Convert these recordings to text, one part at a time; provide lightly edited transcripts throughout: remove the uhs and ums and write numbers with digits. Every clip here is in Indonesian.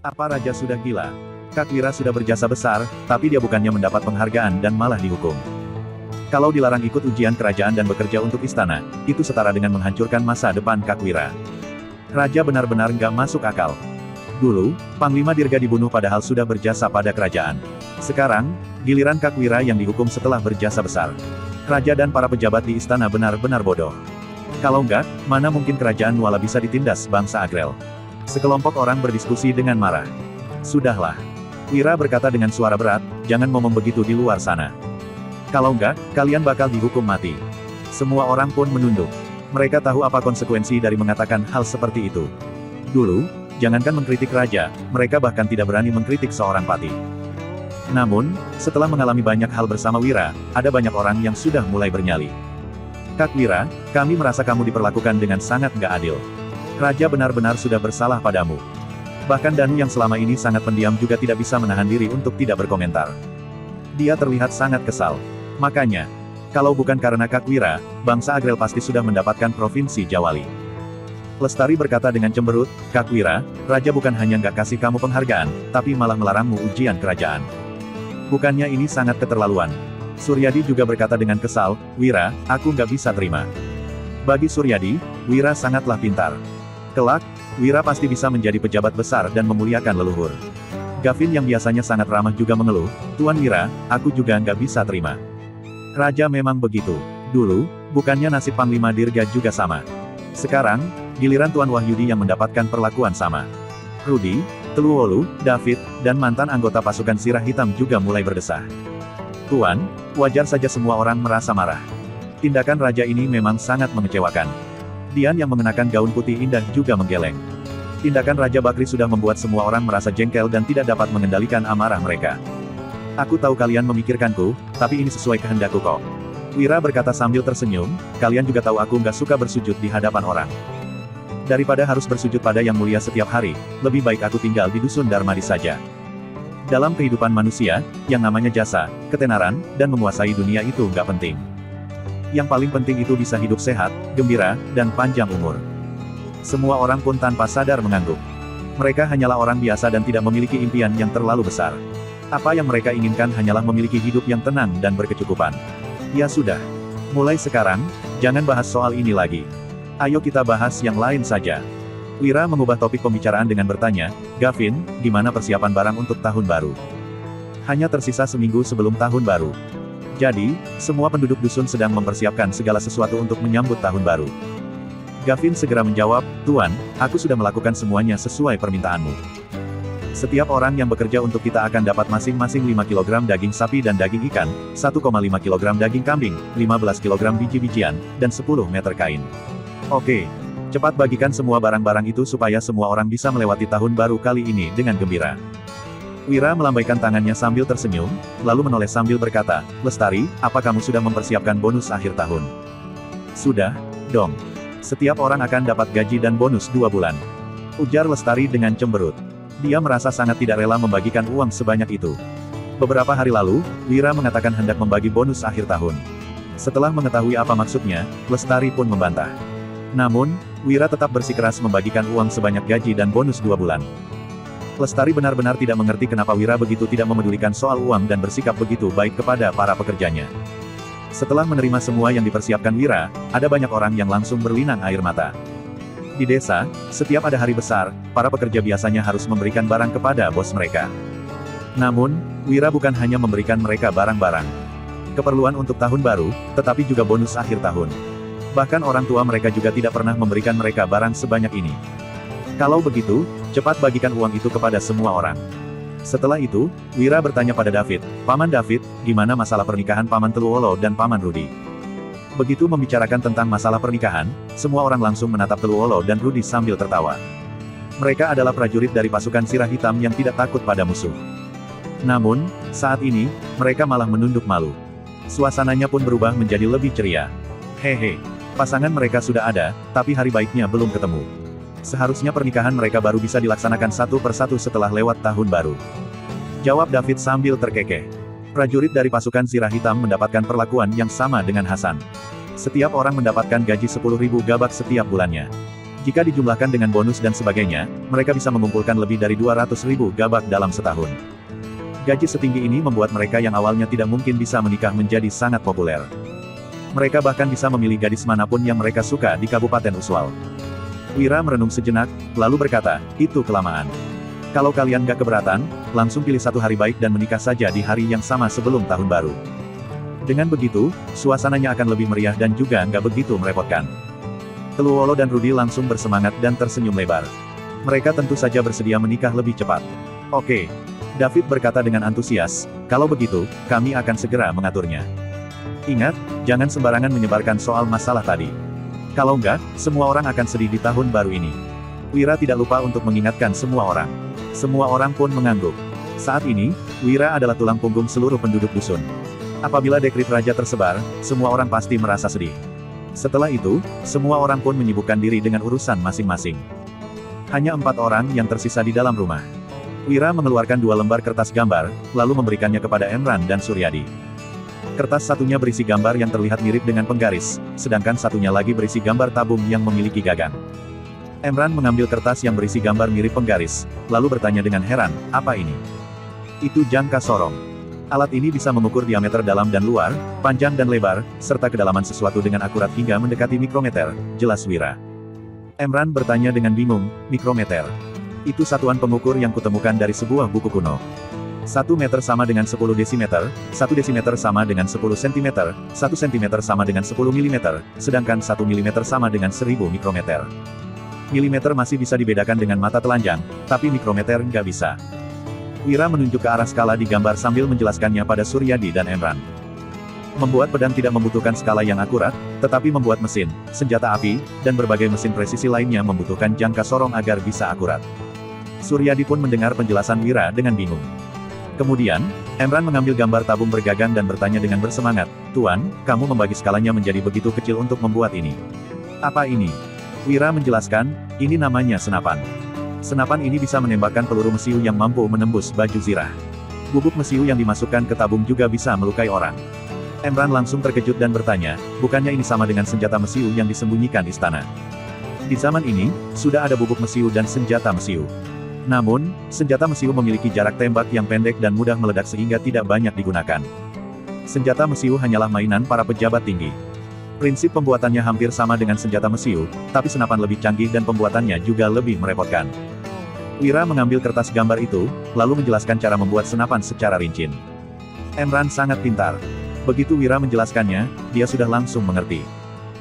Apa raja sudah gila? Kak Wira sudah berjasa besar, tapi dia bukannya mendapat penghargaan dan malah dihukum. Kalau dilarang ikut ujian kerajaan dan bekerja untuk istana, itu setara dengan menghancurkan masa depan Kak Wira. Raja benar-benar nggak masuk akal. Dulu, Panglima Dirga dibunuh padahal sudah berjasa pada kerajaan. Sekarang, giliran Kak Wira yang dihukum setelah berjasa besar. Raja dan para pejabat di istana benar-benar bodoh. Kalau enggak, mana mungkin kerajaan Nuala bisa ditindas bangsa Agrel. Sekelompok orang berdiskusi dengan marah. Sudahlah. Wira berkata dengan suara berat, jangan ngomong begitu di luar sana. Kalau enggak, kalian bakal dihukum mati. Semua orang pun menunduk. Mereka tahu apa konsekuensi dari mengatakan hal seperti itu. Dulu, jangankan mengkritik raja, mereka bahkan tidak berani mengkritik seorang patih. Namun, setelah mengalami banyak hal bersama Wira, ada banyak orang yang sudah mulai bernyali. Kak Wira, kami merasa kamu diperlakukan dengan sangat nggak adil. Raja benar-benar sudah bersalah padamu. Bahkan Danu yang selama ini sangat pendiam juga tidak bisa menahan diri untuk tidak berkomentar. Dia terlihat sangat kesal. Makanya, kalau bukan karena Kak Wira, bangsa Agrel pasti sudah mendapatkan provinsi Jawali. Lestari berkata dengan cemberut, Kak Wira, Raja bukan hanya nggak kasih kamu penghargaan, tapi malah melarangmu ujian kerajaan. Bukannya ini sangat keterlaluan? Suryadi juga berkata dengan kesal, Wira, aku nggak bisa terima. Bagi Suryadi, Wira sangatlah pintar. Kelak, Wira pasti bisa menjadi pejabat besar dan memuliakan leluhur. Gavin yang biasanya sangat ramah juga mengeluh, Tuan Wira, aku juga nggak bisa terima. Raja memang begitu. Dulu, bukannya nasib Panglima Dirga juga sama. Sekarang, giliran Tuan Wahyudi yang mendapatkan perlakuan sama. Rudi, Teluolu, David, dan mantan anggota pasukan Sirah Hitam juga mulai berdesah. Tuan, wajar saja semua orang merasa marah. Tindakan raja ini memang sangat mengecewakan. Dian yang mengenakan gaun putih indah juga menggeleng. Tindakan Raja Bakri sudah membuat semua orang merasa jengkel dan tidak dapat mengendalikan amarah mereka. Aku tahu kalian memikirkanku, tapi ini sesuai kehendakku kok. Wira berkata sambil tersenyum, kalian juga tahu aku nggak suka bersujud di hadapan orang. Daripada harus bersujud pada yang mulia setiap hari, lebih baik aku tinggal di dusun Darmadi saja. Dalam kehidupan manusia, yang namanya jasa, ketenaran, dan menguasai dunia itu nggak penting. Yang paling penting itu bisa hidup sehat, gembira, dan panjang umur. Semua orang pun tanpa sadar mengangguk. Mereka hanyalah orang biasa dan tidak memiliki impian yang terlalu besar. Apa yang mereka inginkan hanyalah memiliki hidup yang tenang dan berkecukupan. Ya sudah. Mulai sekarang, jangan bahas soal ini lagi. Ayo kita bahas yang lain saja. Wira mengubah topik pembicaraan dengan bertanya, Gavin, gimana persiapan barang untuk tahun baru? Hanya tersisa seminggu sebelum tahun baru. Jadi, semua penduduk dusun sedang mempersiapkan segala sesuatu untuk menyambut tahun baru. Gavin segera menjawab, Tuan, aku sudah melakukan semuanya sesuai permintaanmu. Setiap orang yang bekerja untuk kita akan dapat masing-masing 5 kg daging sapi dan daging ikan, 1,5 kg daging kambing, 15 kg biji-bijian, dan 10 meter kain. Oke. Cepat bagikan semua barang-barang itu supaya semua orang bisa melewati tahun baru kali ini dengan gembira. Wira melambaikan tangannya sambil tersenyum, lalu menoleh sambil berkata, Lestari, apa kamu sudah mempersiapkan bonus akhir tahun? Sudah, dong. Setiap orang akan dapat gaji dan bonus 2 bulan. Ujar Lestari dengan cemberut. Dia merasa sangat tidak rela membagikan uang sebanyak itu. Beberapa hari lalu, Wira mengatakan hendak membagi bonus akhir tahun. Setelah mengetahui apa maksudnya, Lestari pun membantah. Namun, Wira tetap bersikeras membagikan uang sebanyak gaji dan bonus 2 bulan. Lestari benar-benar tidak mengerti kenapa Wira begitu tidak memedulikan soal uang dan bersikap begitu baik kepada para pekerjanya. Setelah menerima semua yang dipersiapkan Wira, ada banyak orang yang langsung berlinang air mata. Di desa, setiap ada hari besar, para pekerja biasanya harus memberikan barang kepada bos mereka. Namun, Wira bukan hanya memberikan mereka barang-barang. Keperluan untuk tahun baru, tetapi juga bonus akhir tahun. Bahkan orang tua mereka juga tidak pernah memberikan mereka barang sebanyak ini. Kalau begitu, cepat bagikan uang itu kepada semua orang. Setelah itu, Wira bertanya pada David, Paman David, gimana masalah pernikahan Paman Teluolo dan Paman Rudi? Begitu membicarakan tentang masalah pernikahan, semua orang langsung menatap Teluolo dan Rudi sambil tertawa. Mereka adalah prajurit dari pasukan Sirah Hitam yang tidak takut pada musuh. Namun, saat ini, mereka malah menunduk malu. Suasananya pun berubah menjadi lebih ceria. Hehe, pasangan mereka sudah ada, tapi hari baiknya belum ketemu. Seharusnya pernikahan mereka baru bisa dilaksanakan satu persatu setelah lewat tahun baru. Jawab David sambil terkekeh. Prajurit dari pasukan Sirah Hitam mendapatkan perlakuan yang sama dengan Hasan. Setiap orang mendapatkan gaji 10.000 gabak setiap bulannya. Jika dijumlahkan dengan bonus dan sebagainya, mereka bisa mengumpulkan lebih dari 200.000 gabak dalam setahun. Gaji setinggi ini membuat mereka yang awalnya tidak mungkin bisa menikah menjadi sangat populer. Mereka bahkan bisa memilih gadis manapun yang mereka suka di Kabupaten Uswal. Wira merenung sejenak, lalu berkata, itu kelamaan. Kalau kalian gak keberatan, langsung pilih satu hari baik dan menikah saja di hari yang sama sebelum tahun baru. Dengan begitu, suasananya akan lebih meriah dan juga nggak begitu merepotkan. Teluolo dan Rudy langsung bersemangat dan tersenyum lebar. Mereka tentu saja bersedia menikah lebih cepat. Oke. David berkata dengan antusias, kalau begitu, kami akan segera mengaturnya. Ingat, jangan sembarangan menyebarkan soal masalah tadi. Kalau enggak, semua orang akan sedih di tahun baru ini. Wira tidak lupa untuk mengingatkan semua orang. Semua orang pun mengangguk. Saat ini, Wira adalah tulang punggung seluruh penduduk dusun. Apabila dekrit raja tersebar, semua orang pasti merasa sedih. Setelah itu, semua orang pun menyibukkan diri dengan urusan masing-masing. Hanya 4 orang yang tersisa di dalam rumah. Wira mengeluarkan 2 lembar kertas gambar, lalu memberikannya kepada Emran dan Suryadi. Kertas satunya berisi gambar yang terlihat mirip dengan penggaris, sedangkan satunya lagi berisi gambar tabung yang memiliki gagang. Emran mengambil kertas yang berisi gambar mirip penggaris, lalu bertanya dengan heran, apa ini? Itu jangka sorong. Alat ini bisa mengukur diameter dalam dan luar, panjang dan lebar, serta kedalaman sesuatu dengan akurat hingga mendekati mikrometer, jelas Wira. Emran bertanya dengan bingung, mikrometer. Itu satuan pengukur yang kutemukan dari sebuah buku kuno. 1 meter sama dengan 10 desimeter, 1 desimeter sama dengan 10 cm, 1 cm sama dengan 10 mm, sedangkan 1 mm sama dengan 1000 mikrometer. Milimeter masih bisa dibedakan dengan mata telanjang, tapi mikrometer nggak bisa. Wira menunjuk ke arah skala di gambar sambil menjelaskannya pada Suryadi dan Emran. Membuat pedang tidak membutuhkan skala yang akurat, tetapi membuat mesin, senjata api, dan berbagai mesin presisi lainnya membutuhkan jangka sorong agar bisa akurat. Suryadi pun mendengar penjelasan Wira dengan bingung. Kemudian, Emran mengambil gambar tabung bergagang dan bertanya dengan bersemangat, Tuan, kamu membagi skalanya menjadi begitu kecil untuk membuat ini. Apa ini? Wira menjelaskan, ini namanya senapan. Senapan ini bisa menembakkan peluru mesiu yang mampu menembus baju zirah. Bubuk mesiu yang dimasukkan ke tabung juga bisa melukai orang. Emran langsung terkejut dan bertanya, bukannya ini sama dengan senjata mesiu yang disembunyikan istana? Di zaman ini, sudah ada bubuk mesiu dan senjata mesiu. Namun, senjata mesiu memiliki jarak tembak yang pendek dan mudah meledak sehingga tidak banyak digunakan. Senjata mesiu hanyalah mainan para pejabat tinggi. Prinsip pembuatannya hampir sama dengan senjata mesiu, tapi senapan lebih canggih dan pembuatannya juga lebih merepotkan. Wira mengambil kertas gambar itu, lalu menjelaskan cara membuat senapan secara rinci. Emran sangat pintar. Begitu Wira menjelaskannya, dia sudah langsung mengerti.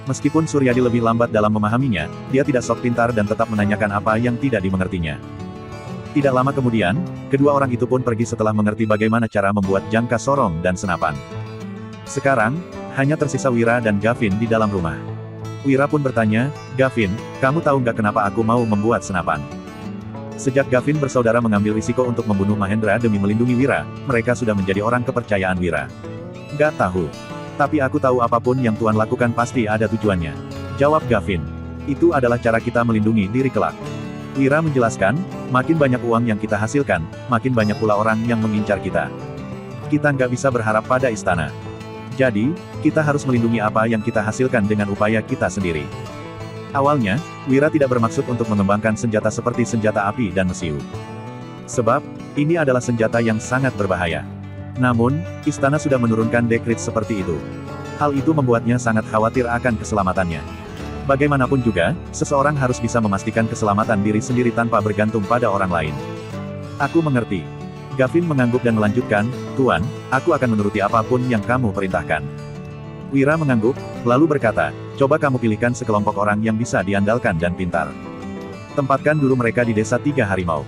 Meskipun Suryadi lebih lambat dalam memahaminya, dia tidak sok pintar dan tetap menanyakan apa yang tidak dimengertinya. Tidak lama kemudian, kedua orang itu pun pergi setelah mengerti bagaimana cara membuat jangka sorong dan senapan. Sekarang, hanya tersisa Wira dan Gavin di dalam rumah. Wira pun bertanya, Gavin, kamu tahu nggak kenapa aku mau membuat senapan? Sejak Gavin bersaudara mengambil risiko untuk membunuh Mahendra demi melindungi Wira, mereka sudah menjadi orang kepercayaan Wira. Nggak tahu. Tapi aku tahu apapun yang Tuan lakukan pasti ada tujuannya. Jawab Gavin. Itu adalah cara kita melindungi diri kelak. Wira menjelaskan, makin banyak uang yang kita hasilkan, makin banyak pula orang yang mengincar kita. Kita nggak bisa berharap pada istana. Jadi, kita harus melindungi apa yang kita hasilkan dengan upaya kita sendiri. Awalnya, Wira tidak bermaksud untuk mengembangkan senjata seperti senjata api dan mesiu. Sebab, ini adalah senjata yang sangat berbahaya. Namun, istana sudah menurunkan dekrit seperti itu. Hal itu membuatnya sangat khawatir akan keselamatannya. Bagaimanapun juga, seseorang harus bisa memastikan keselamatan diri sendiri tanpa bergantung pada orang lain. Aku mengerti. Gavin mengangguk dan melanjutkan, Tuan, aku akan menuruti apapun yang kamu perintahkan. Wira mengangguk, lalu berkata, coba kamu pilihkan sekelompok orang yang bisa diandalkan dan pintar. Tempatkan dulu mereka di desa 3 harimau.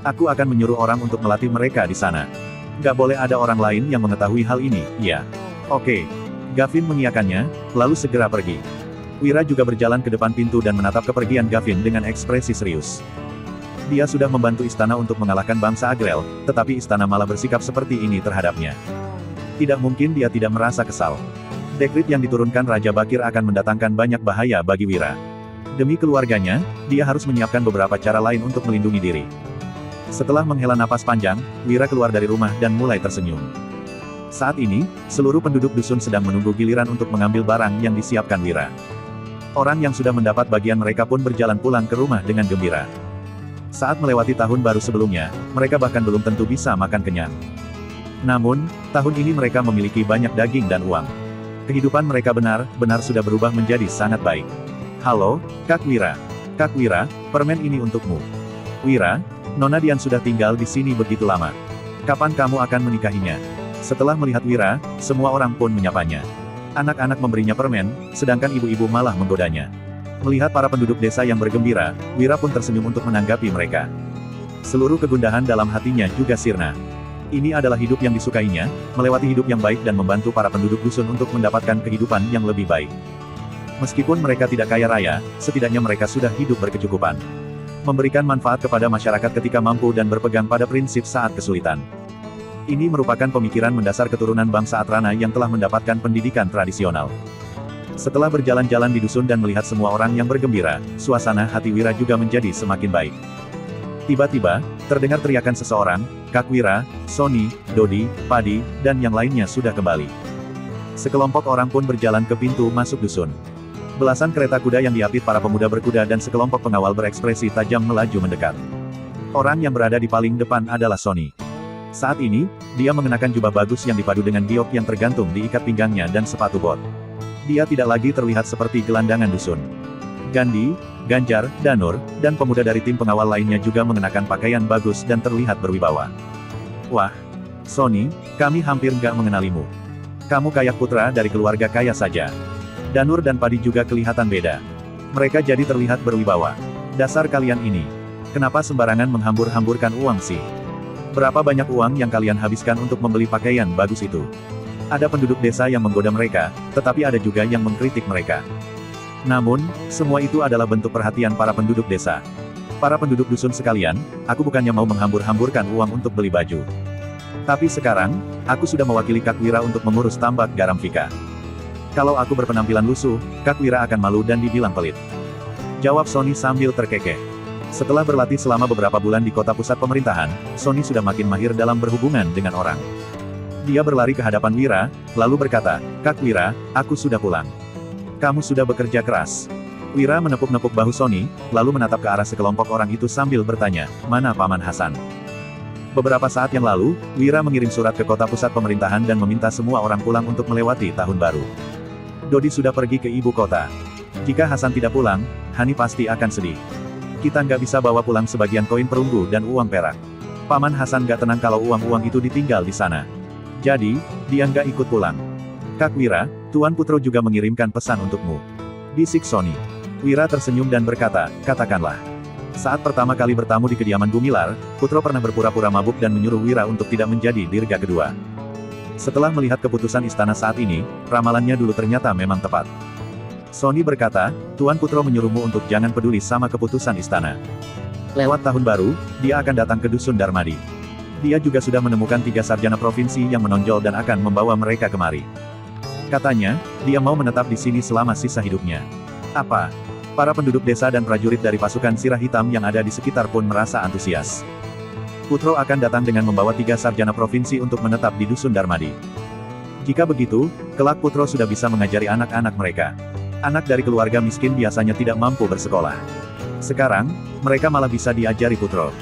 Aku akan menyuruh orang untuk melatih mereka di sana. Gak boleh ada orang lain yang mengetahui hal ini, ya. Oke. Gavin mengiyakannya, lalu segera pergi. Wira juga berjalan ke depan pintu dan menatap kepergian Gavin dengan ekspresi serius. Dia sudah membantu istana untuk mengalahkan bangsa Agrel, tetapi istana malah bersikap seperti ini terhadapnya. Tidak mungkin dia tidak merasa kesal. Dekrit yang diturunkan Raja Bakir akan mendatangkan banyak bahaya bagi Wira. Demi keluarganya, dia harus menyiapkan beberapa cara lain untuk melindungi diri. Setelah menghela napas panjang, Wira keluar dari rumah dan mulai tersenyum. Saat ini, seluruh penduduk dusun sedang menunggu giliran untuk mengambil barang yang disiapkan Wira. Orang yang sudah mendapat bagian mereka pun berjalan pulang ke rumah dengan gembira. Saat melewati tahun baru sebelumnya, mereka bahkan belum tentu bisa makan kenyang. Namun, tahun ini mereka memiliki banyak daging dan uang. Kehidupan mereka benar-benar sudah berubah menjadi sangat baik. Halo, Kak Wira. Kak Wira, permen ini untukmu. Wira, Nona Dian sudah tinggal di sini begitu lama. Kapan kamu akan menikahinya? Setelah melihat Wira, semua orang pun menyapanya. Anak-anak memberinya permen, sedangkan ibu-ibu malah menggodanya. Melihat para penduduk desa yang bergembira, Wira pun tersenyum untuk menanggapi mereka. Seluruh kegundahan dalam hatinya juga sirna. Ini adalah hidup yang disukainya, melewati hidup yang baik dan membantu para penduduk dusun untuk mendapatkan kehidupan yang lebih baik. Meskipun mereka tidak kaya raya, setidaknya mereka sudah hidup berkecukupan. Memberikan manfaat kepada masyarakat ketika mampu dan berpegang pada prinsip saat kesulitan. Ini merupakan pemikiran mendasar keturunan bangsa Atrana yang telah mendapatkan pendidikan tradisional. Setelah berjalan-jalan di dusun dan melihat semua orang yang bergembira, suasana hati Wira juga menjadi semakin baik. Tiba-tiba, terdengar teriakan seseorang, Kak Wira, Sony, Dodi, Padi, dan yang lainnya sudah kembali. Sekelompok orang pun berjalan ke pintu masuk dusun. Belasan kereta kuda yang diapit para pemuda berkuda dan sekelompok pengawal berekspresi tajam melaju mendekat. Orang yang berada di paling depan adalah Sony. Saat ini, dia mengenakan jubah bagus yang dipadu dengan giok yang tergantung di ikat pinggangnya dan sepatu bot. Dia tidak lagi terlihat seperti gelandangan dusun. Gandhi, Ganjar, Danur, dan pemuda dari tim pengawal lainnya juga mengenakan pakaian bagus dan terlihat berwibawa. Wah, Sony, kami hampir nggak mengenalimu. Kamu kayak putra dari keluarga kaya saja. Danur dan Padi juga kelihatan beda. Mereka jadi terlihat berwibawa. Dasar kalian ini. Kenapa sembarangan menghambur-hamburkan uang sih? Berapa banyak uang yang kalian habiskan untuk membeli pakaian bagus itu? Ada penduduk desa yang menggoda mereka, tetapi ada juga yang mengkritik mereka. Namun, semua itu adalah bentuk perhatian para penduduk desa. Para penduduk dusun sekalian, aku bukannya mau menghambur-hamburkan uang untuk beli baju. Tapi sekarang, aku sudah mewakili Kak Wira untuk mengurus tambak garam Vika. Kalau aku berpenampilan lusuh, Kak Wira akan malu dan dibilang pelit. Jawab Sony sambil terkekeh. Setelah berlatih selama beberapa bulan di kota pusat pemerintahan, Sony sudah makin mahir dalam berhubungan dengan orang. Dia berlari ke hadapan Wira, lalu berkata, Kak Wira, aku sudah pulang. Kamu sudah bekerja keras. Wira menepuk-nepuk bahu Sony, lalu menatap ke arah sekelompok orang itu sambil bertanya, mana Paman Hasan? Beberapa saat yang lalu, Wira mengirim surat ke kota pusat pemerintahan dan meminta semua orang pulang untuk melewati tahun baru. Dodi sudah pergi ke ibu kota. Jika Hasan tidak pulang, Hani pasti akan sedih. Kita nggak bisa bawa pulang sebagian koin perunggu dan uang perak. Paman Hasan nggak tenang kalau uang-uang itu ditinggal di sana. Jadi, dia nggak ikut pulang. Kak Wira, Tuan Putro juga mengirimkan pesan untukmu. Bisik Sony. Wira tersenyum dan berkata, katakanlah. Saat pertama kali bertamu di kediaman Gumilar, Putro pernah berpura-pura mabuk dan menyuruh Wira untuk tidak menjadi dirga kedua. Setelah melihat keputusan istana saat ini, ramalannya dulu ternyata memang tepat. Sony berkata, Tuan Putro menyuruhmu untuk jangan peduli sama keputusan istana. Lewat tahun baru, dia akan datang ke Dusun Darmadi. Dia juga sudah menemukan 3 sarjana provinsi yang menonjol dan akan membawa mereka kemari. Katanya, dia mau menetap di sini selama sisa hidupnya. Apa? Para penduduk desa dan prajurit dari pasukan Sirah Hitam yang ada di sekitar pun merasa antusias. Putro akan datang dengan membawa 3 sarjana provinsi untuk menetap di Dusun Darmadi. Jika begitu, kelak Putro sudah bisa mengajari anak-anak mereka. Anak dari keluarga miskin biasanya tidak mampu bersekolah. Sekarang, mereka malah bisa diajari Putro.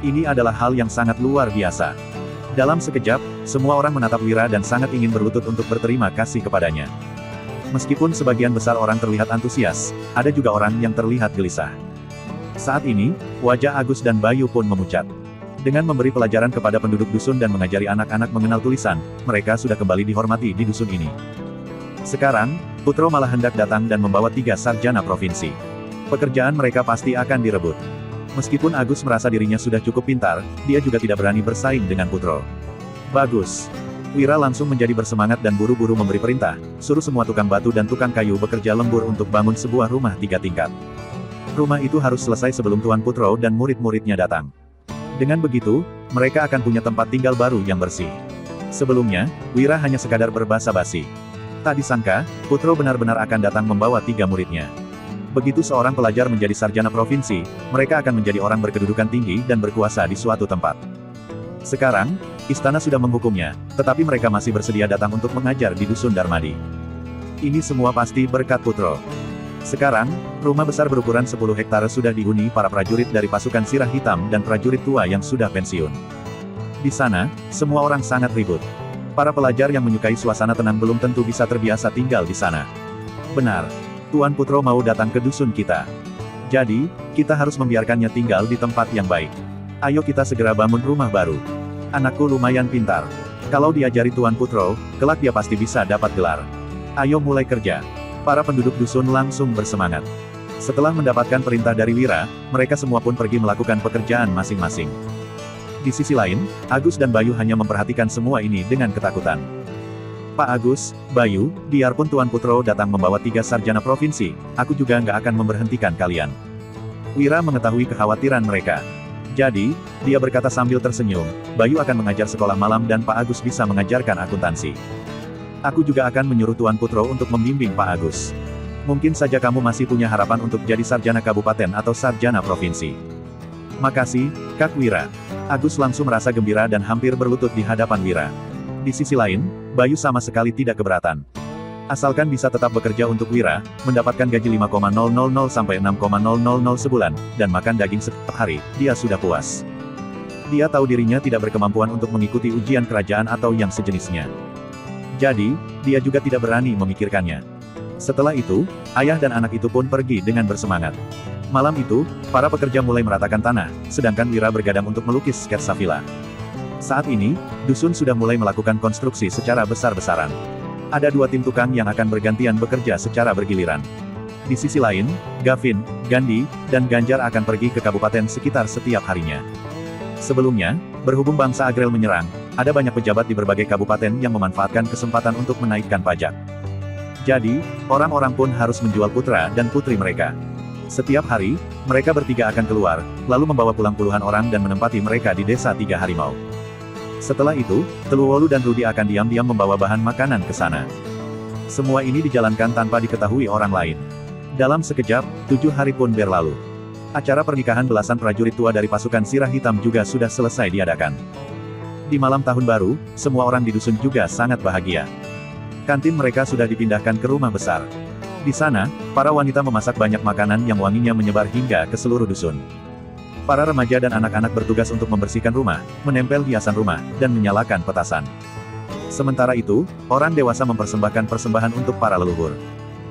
Ini adalah hal yang sangat luar biasa. Dalam sekejap, semua orang menatap Wira dan sangat ingin berlutut untuk berterima kasih kepadanya. Meskipun sebagian besar orang terlihat antusias, ada juga orang yang terlihat gelisah. Saat ini, wajah Agus dan Bayu pun memucat. Dengan memberi pelajaran kepada penduduk dusun dan mengajari anak-anak mengenal tulisan, mereka sudah kembali dihormati di dusun ini. Sekarang, Putro malah hendak datang dan membawa 3 sarjana provinsi. Pekerjaan mereka pasti akan direbut. Meskipun Agus merasa dirinya sudah cukup pintar, dia juga tidak berani bersaing dengan Putro. Bagus. Wira langsung menjadi bersemangat dan buru-buru memberi perintah, suruh semua tukang batu dan tukang kayu bekerja lembur untuk bangun sebuah rumah 3 tingkat. Rumah itu harus selesai sebelum Tuan Putro dan murid-muridnya datang. Dengan begitu, mereka akan punya tempat tinggal baru yang bersih. Sebelumnya, Wira hanya sekadar berbasa-basi. Tak disangka, Putro benar-benar akan datang membawa 3 muridnya. Begitu seorang pelajar menjadi sarjana provinsi, mereka akan menjadi orang berkedudukan tinggi dan berkuasa di suatu tempat. Sekarang, istana sudah menghukumnya, tetapi mereka masih bersedia datang untuk mengajar di Dusun Darmadi. Ini semua pasti berkat Putro. Sekarang, rumah besar berukuran 10 hektare sudah dihuni para prajurit dari pasukan Sirah Hitam dan prajurit tua yang sudah pensiun. Di sana, semua orang sangat ribut. Para pelajar yang menyukai suasana tenang belum tentu bisa terbiasa tinggal di sana. Benar. Tuan Putro mau datang ke dusun kita. Jadi, kita harus membiarkannya tinggal di tempat yang baik. Ayo kita segera bangun rumah baru. Anakku lumayan pintar. Kalau diajari Tuan Putro, kelak dia pasti bisa dapat gelar. Ayo mulai kerja. Para penduduk dusun langsung bersemangat. Setelah mendapatkan perintah dari Wira, mereka semua pun pergi melakukan pekerjaan masing-masing. Di sisi lain, Agus dan Bayu hanya memperhatikan semua ini dengan ketakutan. Pak Agus, Bayu, biarpun Tuan Putro datang membawa 3 sarjana provinsi, aku juga nggak akan memberhentikan kalian. Wira mengetahui kekhawatiran mereka. Jadi, dia berkata sambil tersenyum, Bayu akan mengajar sekolah malam dan Pak Agus bisa mengajarkan akuntansi. Aku juga akan menyuruh Tuan Putro untuk membimbing Pak Agus. Mungkin saja kamu masih punya harapan untuk jadi sarjana kabupaten atau sarjana provinsi. Makasih, Kak Wira. Agus langsung merasa gembira dan hampir berlutut di hadapan Wira. Di sisi lain, Bayu sama sekali tidak keberatan. Asalkan bisa tetap bekerja untuk Wira, mendapatkan gaji 5,000 sampai 6,000 sebulan, dan makan daging setiap hari, dia sudah puas. Dia tahu dirinya tidak berkemampuan untuk mengikuti ujian kerajaan atau yang sejenisnya. Jadi, dia juga tidak berani memikirkannya. Setelah itu, ayah dan anak itu pun pergi dengan bersemangat. Malam itu, para pekerja mulai meratakan tanah, sedangkan Wira bergadang untuk melukis sketsa villa. Saat ini, dusun sudah mulai melakukan konstruksi secara besar-besaran. Ada 2 tim tukang yang akan bergantian bekerja secara bergiliran. Di sisi lain, Gavin, Gandhi, dan Ganjar akan pergi ke kabupaten sekitar setiap harinya. Sebelumnya, berhubung bangsa Agrel menyerang, ada banyak pejabat di berbagai kabupaten yang memanfaatkan kesempatan untuk menaikkan pajak. Jadi, orang-orang pun harus menjual putra dan putri mereka. Setiap hari, mereka bertiga akan keluar, lalu membawa pulang puluhan orang dan menempati mereka di desa 3 harimau. Setelah itu, Teluwolu dan Rudi akan diam-diam membawa bahan makanan ke sana. Semua ini dijalankan tanpa diketahui orang lain. Dalam sekejap, 7 hari pun berlalu. Acara pernikahan belasan prajurit tua dari pasukan Sirah Hitam juga sudah selesai diadakan. Di malam tahun baru, semua orang di dusun juga sangat bahagia. Kantin mereka sudah dipindahkan ke rumah besar. Di sana, para wanita memasak banyak makanan yang wanginya menyebar hingga ke seluruh dusun. Para remaja dan anak-anak bertugas untuk membersihkan rumah, menempel hiasan rumah, dan menyalakan petasan. Sementara itu, orang dewasa mempersembahkan persembahan untuk para leluhur.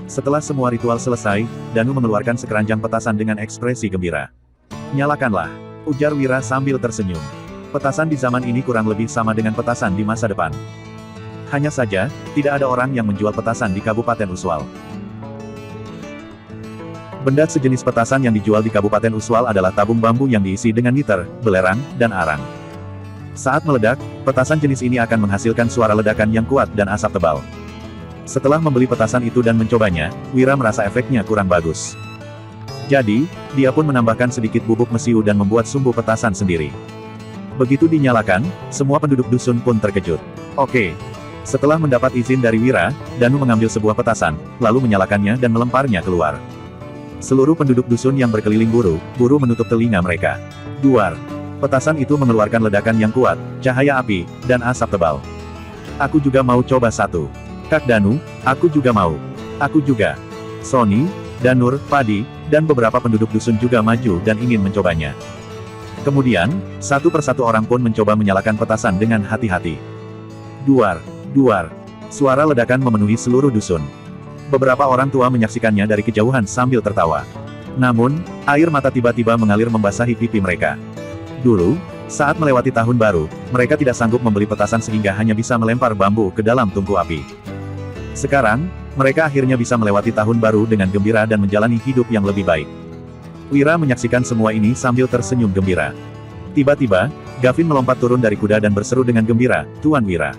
Setelah semua ritual selesai, Danu mengeluarkan sekeranjang petasan dengan ekspresi gembira. Nyalakanlah, ujar Wira sambil tersenyum. Petasan di zaman ini kurang lebih sama dengan petasan di masa depan. Hanya saja, tidak ada orang yang menjual petasan di Kabupaten Uswal. Benda sejenis petasan yang dijual di Kabupaten Uswal adalah tabung bambu yang diisi dengan niter, belerang, dan arang. Saat meledak, petasan jenis ini akan menghasilkan suara ledakan yang kuat dan asap tebal. Setelah membeli petasan itu dan mencobanya, Wira merasa efeknya kurang bagus. Jadi, dia pun menambahkan sedikit bubuk mesiu dan membuat sumbu petasan sendiri. Begitu dinyalakan, semua penduduk dusun pun terkejut. Oke. Setelah mendapat izin dari Wira, Danu mengambil sebuah petasan, lalu menyalakannya dan melemparnya keluar. Seluruh penduduk dusun yang berkeliling buru menutup telinga mereka. Duar. Petasan itu mengeluarkan ledakan yang kuat, cahaya api, dan asap tebal. Aku juga mau coba satu. Kak Danu, aku juga mau. Aku juga. Sony, Danur, Padi, dan beberapa penduduk dusun juga maju dan ingin mencobanya. Kemudian, satu persatu orang pun mencoba menyalakan petasan dengan hati-hati. Duar, duar. Suara ledakan memenuhi seluruh dusun. Beberapa orang tua menyaksikannya dari kejauhan sambil tertawa. Namun, air mata tiba-tiba mengalir membasahi pipi mereka. Dulu, saat melewati tahun baru, mereka tidak sanggup membeli petasan sehingga hanya bisa melempar bambu ke dalam tungku api. Sekarang, mereka akhirnya bisa melewati tahun baru dengan gembira dan menjalani hidup yang lebih baik. Wira menyaksikan semua ini sambil tersenyum gembira. Tiba-tiba, Gavin melompat turun dari kuda dan berseru dengan gembira, "Tuan Wira.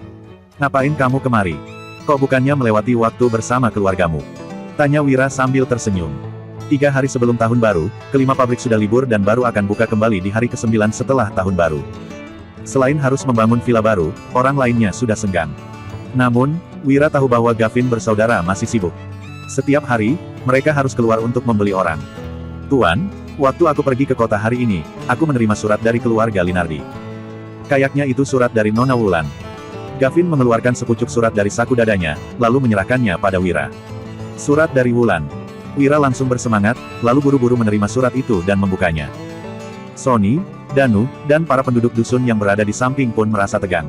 Ngapain kamu kemari? Kok bukannya melewati waktu bersama keluargamu?" Tanya Wira sambil tersenyum. 3 hari sebelum tahun baru, kelima pabrik sudah libur dan baru akan buka kembali di hari ke-9 setelah tahun baru. Selain harus membangun villa baru, orang lainnya sudah senggang. Namun, Wira tahu bahwa Gavin bersaudara masih sibuk. Setiap hari, mereka harus keluar untuk membeli orang. "Tuan, waktu aku pergi ke kota hari ini, aku menerima surat dari keluarga Linardi. Kayaknya itu surat dari Nona Wulan." Gavin mengeluarkan sepucuk surat dari saku dadanya, lalu menyerahkannya pada Wira. "Surat dari Wulan. Wira langsung bersemangat, lalu buru-buru menerima surat itu dan membukanya. Sony, Danu, dan para penduduk dusun yang berada di samping pun merasa tegang.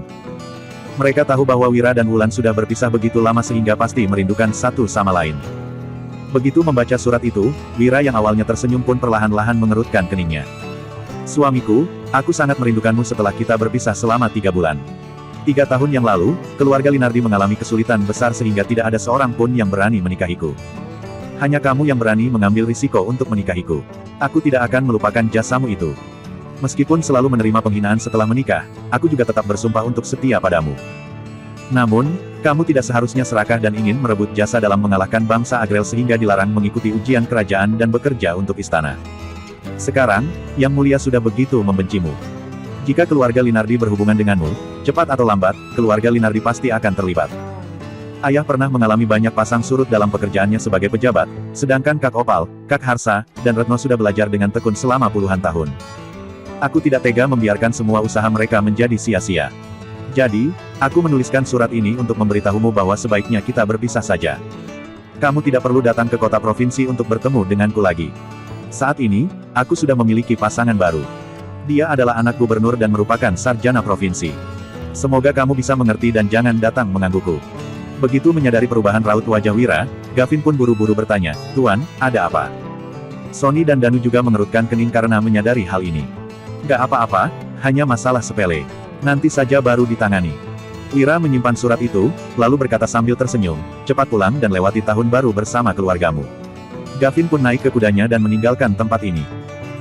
Mereka tahu bahwa Wira dan Wulan sudah berpisah begitu lama sehingga pasti merindukan satu sama lain. Begitu membaca surat itu, Wira yang awalnya tersenyum pun perlahan-lahan mengerutkan keningnya. Suamiku, aku sangat merindukanmu setelah kita berpisah selama 3 bulan. 3 tahun yang lalu, keluarga Linardi mengalami kesulitan besar sehingga tidak ada seorang pun yang berani menikahiku. Hanya kamu yang berani mengambil risiko untuk menikahiku. Aku tidak akan melupakan jasamu itu. Meskipun selalu menerima penghinaan setelah menikah, aku juga tetap bersumpah untuk setia padamu. Namun, kamu tidak seharusnya serakah dan ingin merebut jasa dalam mengalahkan bangsa Agrel sehingga dilarang mengikuti ujian kerajaan dan bekerja untuk istana. Sekarang, Yang Mulia sudah begitu membencimu. Jika keluarga Linardi berhubungan denganmu, cepat atau lambat, keluarga Linardi pasti akan terlibat. Ayah pernah mengalami banyak pasang surut dalam pekerjaannya sebagai pejabat, sedangkan Kak Opal, Kak Harsa, dan Retno sudah belajar dengan tekun selama puluhan tahun. Aku tidak tega membiarkan semua usaha mereka menjadi sia-sia. Jadi, aku menuliskan surat ini untuk memberitahumu bahwa sebaiknya kita berpisah saja. Kamu tidak perlu datang ke kota provinsi untuk bertemu denganku lagi. Saat ini, aku sudah memiliki pasangan baru. Dia adalah anak gubernur dan merupakan sarjana provinsi. Semoga kamu bisa mengerti dan jangan datang menggangguku. Begitu menyadari perubahan raut wajah Wira, Gavin pun buru-buru bertanya, Tuan, ada apa? Sony dan Danu juga mengerutkan kening karena menyadari hal ini. Gak apa-apa, hanya masalah sepele. Nanti saja baru ditangani. Wira menyimpan surat itu, lalu berkata sambil tersenyum, cepat pulang dan lewati tahun baru bersama keluargamu. Gavin pun naik ke kudanya dan meninggalkan tempat ini.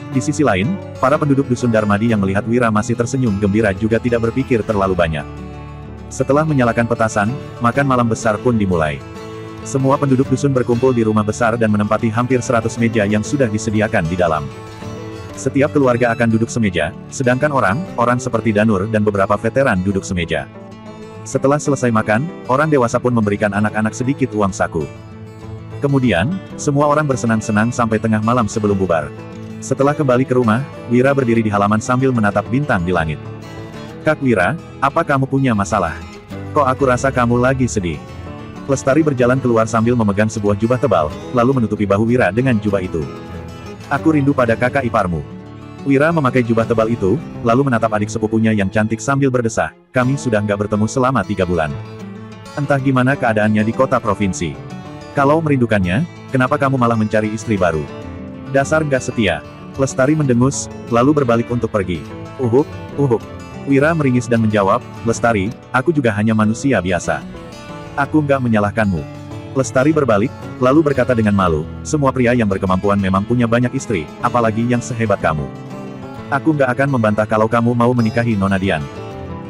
Di sisi lain, para penduduk dusun Darmadi yang melihat Wira masih tersenyum gembira juga tidak berpikir terlalu banyak. Setelah menyalakan petasan, makan malam besar pun dimulai. Semua penduduk dusun berkumpul di rumah besar dan menempati hampir 100 meja yang sudah disediakan di dalam. Setiap keluarga akan duduk semeja, sedangkan orang seperti Danur dan beberapa veteran duduk semeja. Setelah selesai makan, orang dewasa pun memberikan anak-anak sedikit uang saku. Kemudian, semua orang bersenang-senang sampai tengah malam sebelum bubar. Setelah kembali ke rumah, Wira berdiri di halaman sambil menatap bintang di langit. Kak Wira, apa kamu punya masalah? Kok aku rasa kamu lagi sedih? Lestari berjalan keluar sambil memegang sebuah jubah tebal, lalu menutupi bahu Wira dengan jubah itu. Aku rindu pada kakak iparmu. Wira memakai jubah tebal itu, lalu menatap adik sepupunya yang cantik sambil berdesah, kami sudah nggak bertemu selama 3 bulan. Entah gimana keadaannya di kota provinsi. Kalau merindukannya, kenapa kamu malah mencari istri baru? Dasar nggak setia. Lestari mendengus, lalu berbalik untuk pergi. Uhuk, uhuk. Wira meringis dan menjawab, Lestari, aku juga hanya manusia biasa. Aku nggak menyalahkanmu. Lestari berbalik, lalu berkata dengan malu, semua pria yang berkemampuan memang punya banyak istri, apalagi yang sehebat kamu. Aku nggak akan membantah kalau kamu mau menikahi Nona Dian.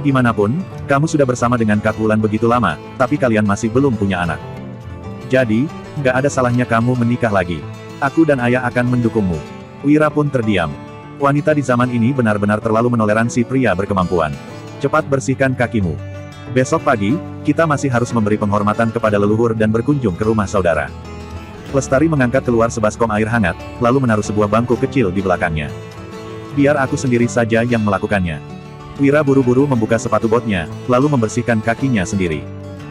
Gimanapun, kamu sudah bersama dengan Kak Wulan begitu lama, tapi kalian masih belum punya anak. Jadi, nggak ada salahnya kamu menikah lagi. Aku dan ayah akan mendukungmu. Wira pun terdiam. Wanita di zaman ini benar-benar terlalu menoleransi pria berkemampuan. Cepat bersihkan kakimu. Besok pagi, kita masih harus memberi penghormatan kepada leluhur dan berkunjung ke rumah saudara. Lestari mengangkat keluar sebaskom air hangat, lalu menaruh sebuah bangku kecil di belakangnya. Biar aku sendiri saja yang melakukannya. Wira buru-buru membuka sepatu botnya, lalu membersihkan kakinya sendiri.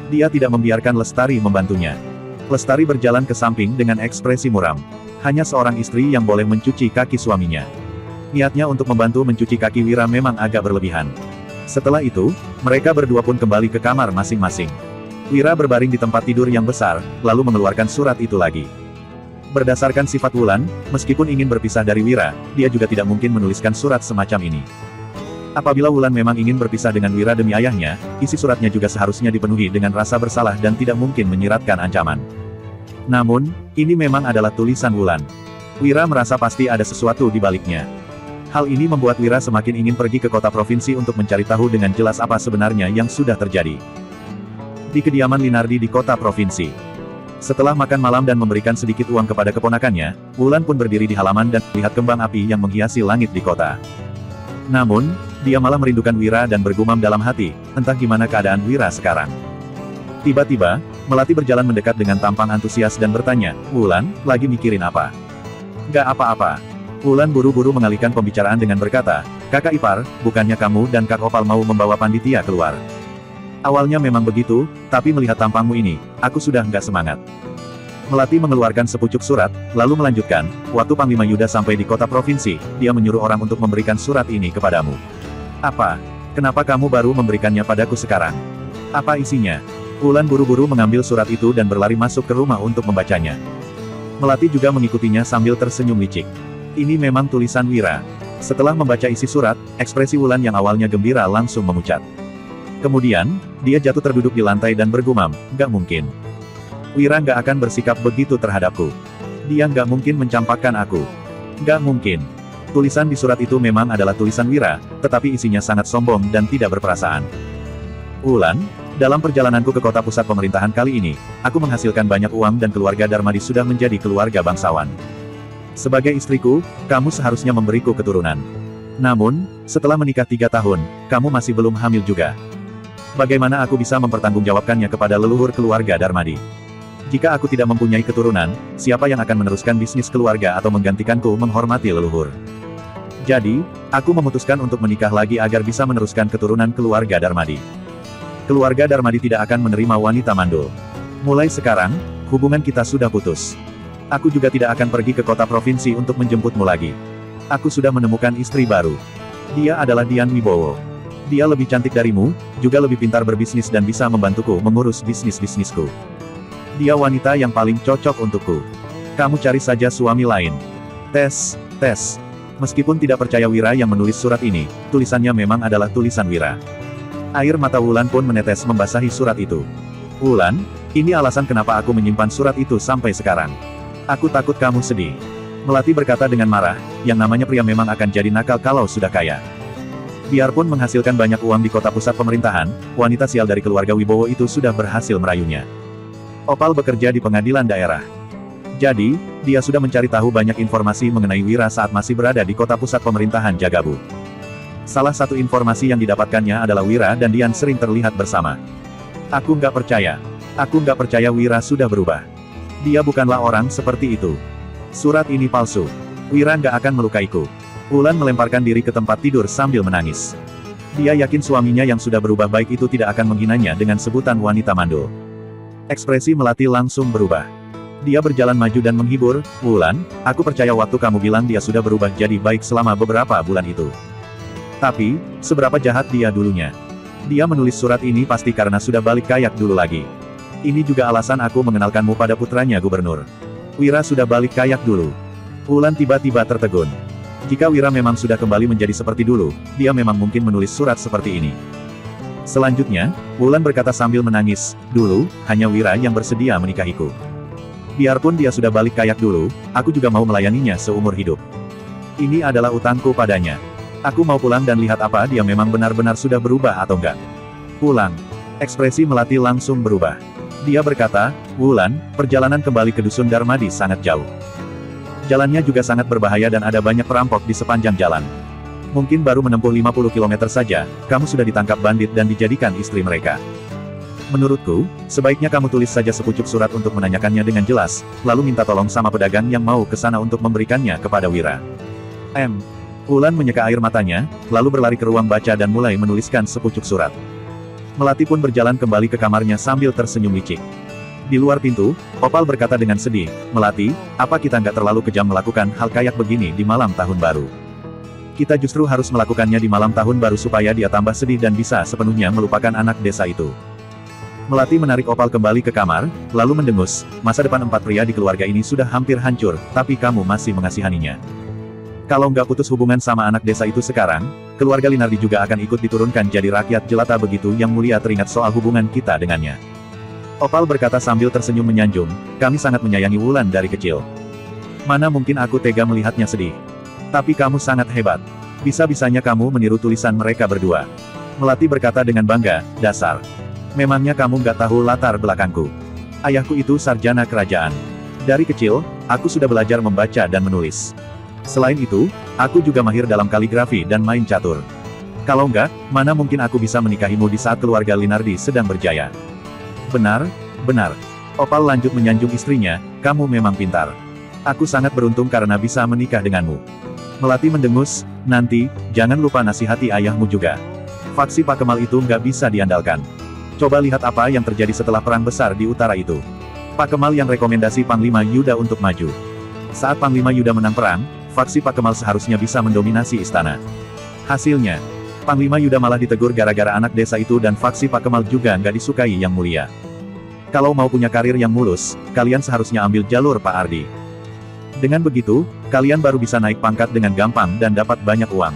Dia tidak membiarkan Lestari membantunya. Lestari berjalan ke samping dengan ekspresi muram. Hanya seorang istri yang boleh mencuci kaki suaminya. Niatnya untuk membantu mencuci kaki Wira memang agak berlebihan. Setelah itu, mereka berdua pun kembali ke kamar masing-masing. Wira berbaring di tempat tidur yang besar, lalu mengeluarkan surat itu lagi. Berdasarkan sifat Wulan, meskipun ingin berpisah dari Wira, dia juga tidak mungkin menuliskan surat semacam ini. Apabila Wulan memang ingin berpisah dengan Wira demi ayahnya, isi suratnya juga seharusnya dipenuhi dengan rasa bersalah dan tidak mungkin menyiratkan ancaman. Namun, ini memang adalah tulisan Wulan. Wira merasa pasti ada sesuatu di baliknya. Hal ini membuat Wira semakin ingin pergi ke kota provinsi untuk mencari tahu dengan jelas apa sebenarnya yang sudah terjadi. Di kediaman Linardi di kota provinsi. Setelah makan malam dan memberikan sedikit uang kepada keponakannya, Wulan pun berdiri di halaman dan melihat kembang api yang menghiasi langit di kota. Namun, dia malah merindukan Wira dan bergumam dalam hati, entah gimana keadaan Wira sekarang. Tiba-tiba, Melati berjalan mendekat dengan tampang antusias dan bertanya, Wulan, lagi mikirin apa? Gak apa-apa. Wulan buru-buru mengalihkan pembicaraan dengan berkata, Kakak ipar, bukannya kamu dan Kak Opal mau membawa Panditya keluar? Awalnya memang begitu, tapi melihat tampangmu ini, aku sudah nggak semangat. Melati mengeluarkan sepucuk surat, lalu melanjutkan, waktu Panglima Yuda sampai di kota provinsi, dia menyuruh orang untuk memberikan surat ini kepadamu. Apa? Kenapa kamu baru memberikannya padaku sekarang? Apa isinya? Wulan buru-buru mengambil surat itu dan berlari masuk ke rumah untuk membacanya. Melati juga mengikutinya sambil tersenyum licik. Ini memang tulisan Wira. Setelah membaca isi surat, ekspresi Wulan yang awalnya gembira langsung memucat. Kemudian, dia jatuh terduduk di lantai dan bergumam, "Gak mungkin. Wira nggak akan bersikap begitu terhadapku. Dia nggak mungkin mencampakkan aku. Nggak mungkin." Tulisan di surat itu memang adalah tulisan Wira, tetapi isinya sangat sombong dan tidak berperasaan. "Wulan, dalam perjalananku ke kota pusat pemerintahan kali ini, aku menghasilkan banyak uang dan keluarga Darmadi sudah menjadi keluarga bangsawan. Sebagai istriku, kamu seharusnya memberiku keturunan. Namun, setelah menikah 3 tahun, kamu masih belum hamil juga. Bagaimana aku bisa mempertanggungjawabkannya kepada leluhur keluarga Darmadi? Jika aku tidak mempunyai keturunan, siapa yang akan meneruskan bisnis keluarga atau menggantikanku menghormati leluhur? Jadi, aku memutuskan untuk menikah lagi agar bisa meneruskan keturunan keluarga Darmadi. Keluarga Darmadi tidak akan menerima wanita mandul. Mulai sekarang, hubungan kita sudah putus. Aku juga tidak akan pergi ke kota provinsi untuk menjemputmu lagi. Aku sudah menemukan istri baru. Dia adalah Dian Wibowo. Dia lebih cantik darimu, juga lebih pintar berbisnis dan bisa membantuku mengurus bisnis-bisnisku. Dia wanita yang paling cocok untukku. Kamu cari saja suami lain." Tes. Meskipun tidak percaya Wira yang menulis surat ini, tulisannya memang adalah tulisan Wira. Air mata Wulan pun menetes membasahi surat itu. "Wulan, ini alasan kenapa aku menyimpan surat itu sampai sekarang. Aku takut kamu sedih." Melati berkata dengan marah, yang namanya pria memang akan jadi nakal kalau sudah kaya. Biarpun menghasilkan banyak uang di kota pusat pemerintahan, wanita sial dari keluarga Wibowo itu sudah berhasil merayunya. Opal bekerja di pengadilan daerah. Jadi, dia sudah mencari tahu banyak informasi mengenai Wira saat masih berada di kota pusat pemerintahan Jagabu. Salah satu informasi yang didapatkannya adalah Wira dan Dian sering terlihat bersama. Aku nggak percaya. Aku nggak percaya Wira sudah berubah. Dia bukanlah orang seperti itu. Surat ini palsu. Wira nggak akan melukaiku. Wulan melemparkan diri ke tempat tidur sambil menangis. Dia yakin suaminya yang sudah berubah baik itu tidak akan menghinanya dengan sebutan wanita mandul. Ekspresi Melati langsung berubah. Dia berjalan maju dan menghibur, "Wulan, aku percaya waktu kamu bilang dia sudah berubah jadi baik selama beberapa bulan itu. Tapi, seberapa jahat dia dulunya? Dia menulis surat ini pasti karena sudah balik kayak dulu lagi. Ini juga alasan aku mengenalkanmu pada putranya gubernur. Wira sudah balik kayak dulu." Wulan tiba-tiba tertegun. Jika Wira memang sudah kembali menjadi seperti dulu, dia memang mungkin menulis surat seperti ini. Selanjutnya, Wulan berkata sambil menangis, "Dulu, hanya Wira yang bersedia menikahiku. Biarpun dia sudah balik kayak dulu, aku juga mau melayaninya seumur hidup. Ini adalah utangku padanya. Aku mau pulang dan lihat apa dia memang benar-benar sudah berubah atau enggak." "Pulang." Ekspresi Melati langsung berubah. Dia berkata, "Wulan, perjalanan kembali ke dusun Darmadi sangat jauh. Jalannya juga sangat berbahaya dan ada banyak perampok di sepanjang jalan. Mungkin baru menempuh 50 km saja, kamu sudah ditangkap bandit dan dijadikan istri mereka. Menurutku, sebaiknya kamu tulis saja sepucuk surat untuk menanyakannya dengan jelas, lalu minta tolong sama pedagang yang mau ke sana untuk memberikannya kepada Wira." Wulan menyeka air matanya, lalu berlari ke ruang baca dan mulai menuliskan sepucuk surat. Melati pun berjalan kembali ke kamarnya sambil tersenyum licik. Di luar pintu, Opal berkata dengan sedih, "Melati, apa kita nggak terlalu kejam melakukan hal kayak begini di malam tahun baru? Kita justru harus melakukannya di malam tahun baru supaya dia tambah sedih dan bisa sepenuhnya melupakan anak desa itu." Melati menarik Opal kembali ke kamar, lalu mendengus, "Masa depan 4 pria di keluarga ini sudah hampir hancur, tapi kamu masih mengasihaninya. Kalau nggak putus hubungan sama anak desa itu sekarang, keluarga Linardi juga akan ikut diturunkan jadi rakyat jelata begitu yang mulia teringat soal hubungan kita dengannya." Opal berkata sambil tersenyum menyanjung, "Kami sangat menyayangi Wulan dari kecil. Mana mungkin aku tega melihatnya sedih. Tapi kamu sangat hebat. Bisa-bisanya kamu meniru tulisan mereka berdua." Melati berkata dengan bangga, "Dasar. Memangnya kamu nggak tahu latar belakangku? Ayahku itu sarjana kerajaan. Dari kecil, aku sudah belajar membaca dan menulis. Selain itu, aku juga mahir dalam kaligrafi dan main catur. Kalau enggak, mana mungkin aku bisa menikahimu di saat keluarga Linardi sedang berjaya." "Benar, benar." Opal lanjut menyanjung istrinya, "Kamu memang pintar. Aku sangat beruntung karena bisa menikah denganmu." Melati mendengus, "Nanti, jangan lupa nasihati ayahmu juga. Faksi Pak Kemal itu nggak bisa diandalkan. Coba lihat apa yang terjadi setelah perang besar di utara itu. Pak Kemal yang rekomendasi Panglima Yuda untuk maju. Saat Panglima Yuda menang perang, faksi Pak Kemal seharusnya bisa mendominasi istana. Hasilnya, Panglima Yuda malah ditegur gara-gara anak desa itu dan faksi Pak Kemal juga nggak disukai Yang Mulia. Kalau mau punya karir yang mulus, kalian seharusnya ambil jalur Pak Ardi. Dengan begitu, kalian baru bisa naik pangkat dengan gampang dan dapat banyak uang.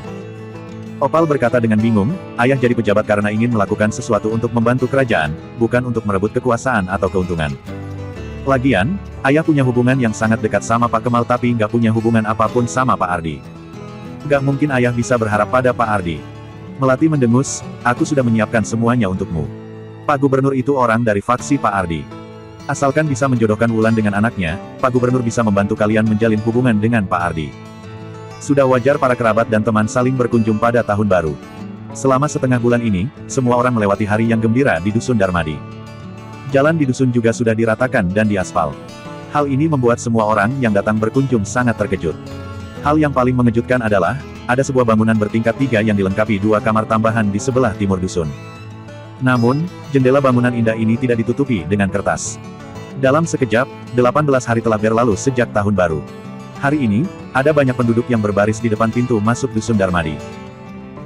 Opal berkata dengan bingung, ayah jadi pejabat karena ingin melakukan sesuatu untuk membantu kerajaan, bukan untuk merebut kekuasaan atau keuntungan. Lagian, ayah punya hubungan yang sangat dekat sama Pak Kemal tapi nggak punya hubungan apapun sama Pak Ardi. Nggak mungkin ayah bisa berharap pada Pak Ardi. Melati mendengus, aku sudah menyiapkan semuanya untukmu. Pak Gubernur itu orang dari faksi Pak Ardi. Asalkan bisa menjodohkan Wulan dengan anaknya, Pak Gubernur bisa membantu kalian menjalin hubungan dengan Pak Ardi. Sudah wajar para kerabat dan teman saling berkunjung pada tahun baru. Selama setengah bulan ini, semua orang melewati hari yang gembira di Dusun Darmadi. Jalan di dusun juga sudah diratakan dan diaspal. Hal ini membuat semua orang yang datang berkunjung sangat terkejut. Hal yang paling mengejutkan adalah, ada sebuah bangunan bertingkat 3 yang dilengkapi 2 kamar tambahan di sebelah timur dusun. Namun, jendela bangunan indah ini tidak ditutupi dengan kertas. Dalam sekejap, 18 hari telah berlalu sejak tahun baru. Hari ini, ada banyak penduduk yang berbaris di depan pintu masuk Dusun Darmadi.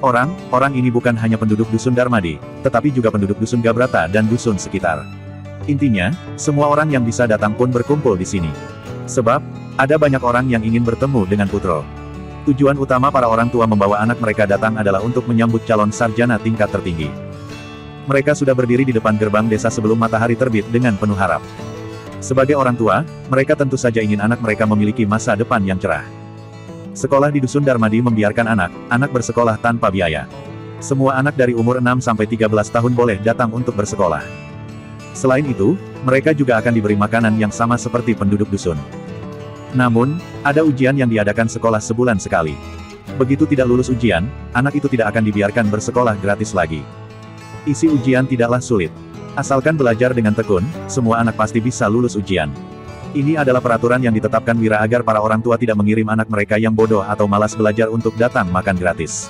Orang ini bukan hanya penduduk Dusun Darmadi, tetapi juga penduduk Dusun Gabrata dan dusun sekitar. Intinya, semua orang yang bisa datang pun berkumpul di sini. Sebab, ada banyak orang yang ingin bertemu dengan Putro. Tujuan utama para orang tua membawa anak mereka datang adalah untuk menyambut calon sarjana tingkat tertinggi. Mereka sudah berdiri di depan gerbang desa sebelum matahari terbit dengan penuh harap. Sebagai orang tua, mereka tentu saja ingin anak mereka memiliki masa depan yang cerah. Sekolah di Dusun Darmadi membiarkan anak bersekolah tanpa biaya. Semua anak dari umur 6 sampai 13 tahun boleh datang untuk bersekolah. Selain itu, mereka juga akan diberi makanan yang sama seperti penduduk dusun. Namun, ada ujian yang diadakan sekolah sebulan sekali. Begitu tidak lulus ujian, anak itu tidak akan dibiarkan bersekolah gratis lagi. Isi ujian tidaklah sulit. Asalkan belajar dengan tekun, semua anak pasti bisa lulus ujian. Ini adalah peraturan yang ditetapkan Wira agar para orang tua tidak mengirim anak mereka yang bodoh atau malas belajar untuk datang makan gratis.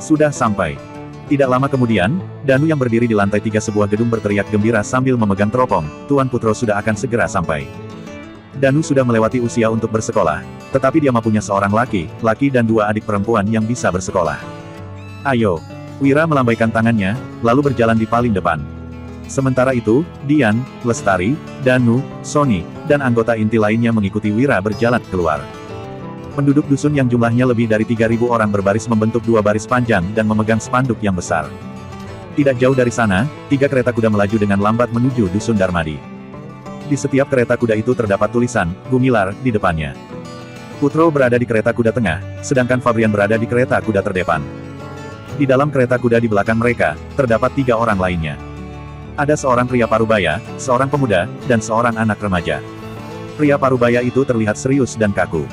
Sudah sampai. Tidak lama kemudian, Danu yang berdiri di lantai 3 sebuah gedung berteriak gembira sambil memegang teropong, Tuan Putro sudah akan segera sampai. Danu sudah melewati usia untuk bersekolah, tetapi dia punya seorang laki dan 2 adik perempuan yang bisa bersekolah. Ayo. Wira melambaikan tangannya, lalu berjalan di paling depan. Sementara itu, Dian, Lestari, Danu, Sony, dan anggota inti lainnya mengikuti Wira berjalan keluar. Penduduk dusun yang jumlahnya lebih dari 3.000 orang berbaris membentuk 2 baris panjang dan memegang spanduk yang besar. Tidak jauh dari sana, 3 kereta kuda melaju dengan lambat menuju Dusun Darmadi. Di setiap kereta kuda itu terdapat tulisan, Gumilar, di depannya. Putro berada di kereta kuda tengah, sedangkan Fabrian berada di kereta kuda terdepan. Di dalam kereta kuda di belakang mereka, terdapat 3 orang lainnya. Ada seorang pria parubaya, seorang pemuda, dan seorang anak remaja. Pria parubaya itu terlihat serius dan kaku.